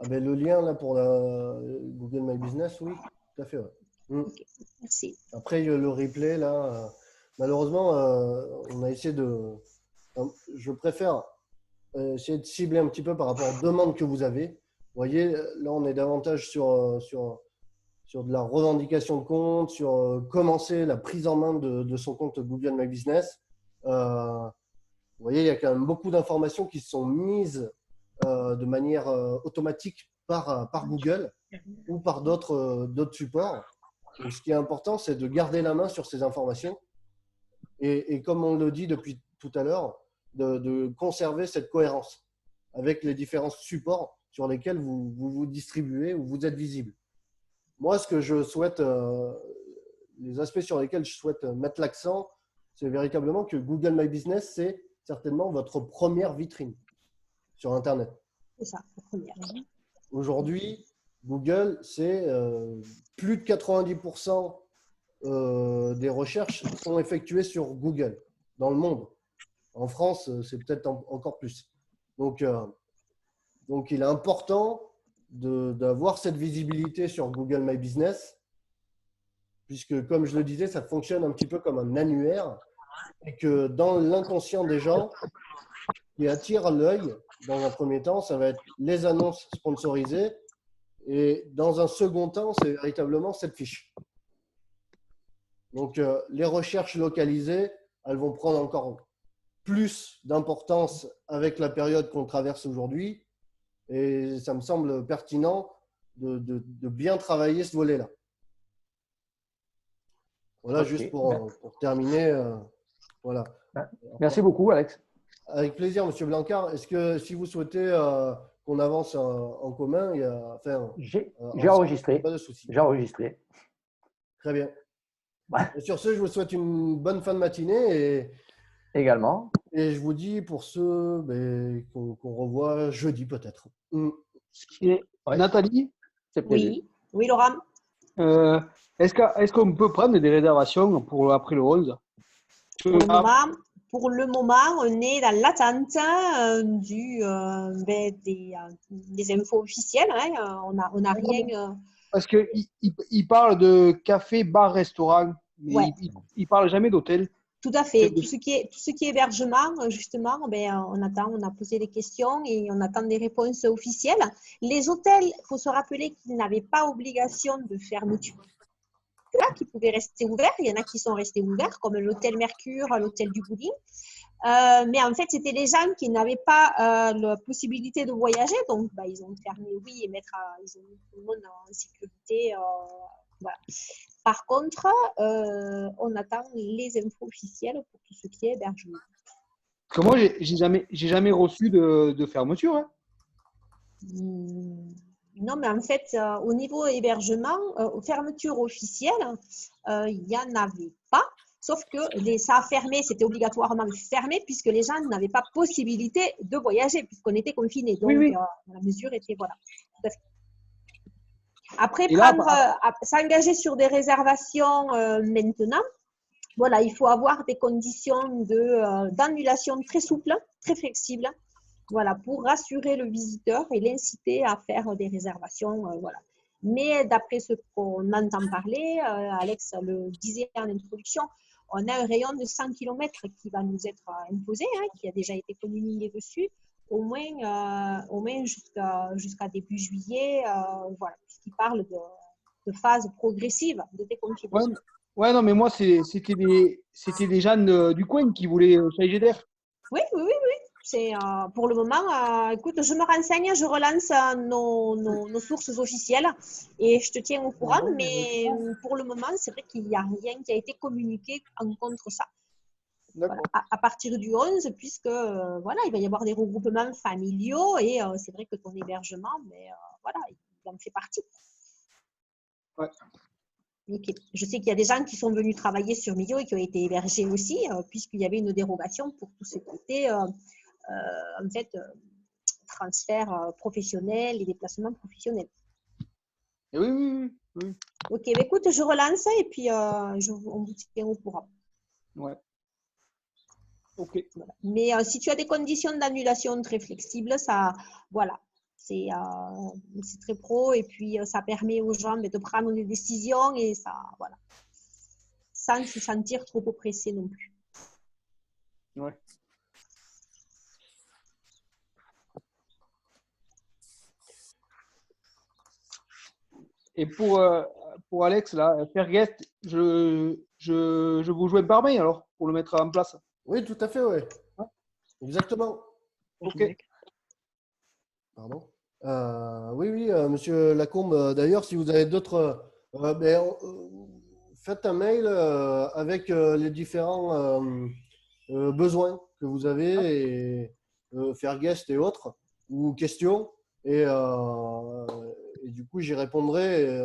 le lien là, pour la Google My Business, oui, tout à fait. Ouais. okay, merci. Après, le replay, là, malheureusement, on a essayé je préfère essayer de cibler un petit peu par rapport aux demandes que vous avez. Vous voyez, là, on est davantage sur de la revendication de compte, sur commencer la prise en main de son compte Google My Business. Vous voyez, il y a quand même beaucoup d'informations qui sont mises de manière automatique par Google ou par d'autres supports. Donc, ce qui est important, c'est de garder la main sur ces informations et comme on le dit depuis tout à l'heure, de conserver cette cohérence avec les différents supports sur lesquels vous distribuez ou vous êtes visible. Moi, ce que je souhaite, les aspects sur lesquels je souhaite mettre l'accent, c'est véritablement que Google My Business, c'est certainement votre première vitrine sur Internet. C'est ça, la première. Aujourd'hui, Google, c'est plus de 90% des recherches sont effectuées sur Google dans le monde. En France, c'est peut-être encore plus. Donc, il est important d'avoir cette visibilité sur Google My Business, puisque, comme je le disais, ça fonctionne un petit peu comme un annuaire et que dans l'inconscient des gens, ce qui attire l'œil, dans un premier temps, ça va être les annonces sponsorisées et dans un second temps, c'est véritablement cette fiche. Donc, les recherches localisées, elles vont prendre encore plus d'importance avec la période qu'on traverse aujourd'hui. Et ça me semble pertinent de bien travailler ce volet-là. Voilà, Okay. juste pour terminer. Voilà. Merci beaucoup, Alex. Avec plaisir, Monsieur Blancard. Est-ce que si vous souhaitez qu'on avance en commun, j'ai enregistré. Pas de souci. J'ai enregistré. Très bien. Ouais. Et sur ce, je vous souhaite une bonne fin de matinée. Également. Et je vous dis pour ceux qu'on revoit jeudi peut-être. Et Nathalie, C'est prévu. Oui, Laurent. Est-ce qu'on peut prendre des réservations pour après le 11 ? Pour le moment, on est dans l'attente des infos officielles. Hein. On a rien. Parce qu'il parle de café, bar, restaurant, mais Ouais. il ne parle jamais d'hôtel. Tout à fait. Tout ce qui est hébergement, justement, on attend, on a posé des questions et on attend des réponses officielles. Les hôtels, il faut se rappeler qu'ils n'avaient pas obligation de fermeture, qui pouvaient rester ouverts. Il y en a qui sont restés ouverts, comme l'hôtel Mercure, l'hôtel du Boudding. Mais en fait, c'était les gens qui n'avaient pas la possibilité de voyager. Donc, ils ont fermé, oui, et ils ont mis tout le monde en sécurité. Voilà. Par contre, on attend les infos officielles pour tout ce qui est hébergement. Parce que moi, j'ai jamais reçu de fermeture. Hein. Non, mais en fait, au niveau hébergement, fermeture officielle, il n'y en avait pas. Sauf que ça a fermé, c'était obligatoirement fermé puisque les gens n'avaient pas possibilité de voyager puisqu'on était confinés. Donc, oui. La mesure était, voilà. Tout à fait. Après, Et là, s'engager sur des réservations maintenant, Voilà, il faut avoir des conditions d'annulation très souples, très flexibles, voilà, pour rassurer le visiteur et l'inciter à faire des réservations. Voilà. Mais d'après ce qu'on entend parler, Alex le disait en introduction, on a un rayon de 100 km qui va nous être imposé, hein, qui a déjà été communiqué dessus, au moins jusqu'à début juillet, voilà, puisqu'il parle de phase progressive de déconfinement. Ouais, ouais, non, mais moi, c'était des gens du coin qui voulaient changer d'air. Oui, oui, oui, oui. C'est pour le moment, écoute, je me renseigne, je relance nos sources officielles et je te tiens au courant. Mais pour le moment, c'est vrai qu'il n'y a rien qui a été communiqué en contre ça. Voilà. À partir du 11, puisque voilà, il va y avoir des regroupements familiaux et c'est vrai que ton hébergement, mais voilà, il en fait partie. Ouais. Okay. Je sais qu'il y a des gens qui sont venus travailler sur Millau et qui ont été hébergés aussi, puisqu'il y avait une dérogation pour tout ce qui était en fait, transfert professionnel et déplacement professionnel. Et oui, oui, oui, oui. Ok, bah écoute, je relance et puis on vous tient au courant. Ouais. Ok. Voilà. Mais si tu as des conditions d'annulation très flexibles, ça, voilà, c'est très pro et puis ça permet aux gens de prendre des décisions et ça, voilà, sans se sentir trop oppressé non plus. Ouais. Et pour Alex, là, Ferguest, je vous joins par mail alors pour le mettre en place. Oui, tout à fait, oui. Ouais. Exactement. Ok. Pardon. Oui, oui, monsieur Lacombe. D'ailleurs, si vous avez d'autres, faites un mail avec les différents besoins que vous avez, et Fairguest et autres, ou questions. Et du coup, j'y répondrai. Et,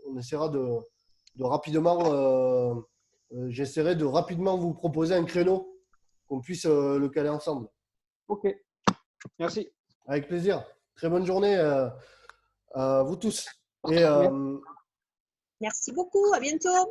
on essaiera de rapidement, j'essaierai de rapidement vous proposer un créneau qu'on puisse le caler ensemble. Ok. Merci. Avec plaisir. Très bonne journée à vous tous. Et Merci beaucoup, à bientôt.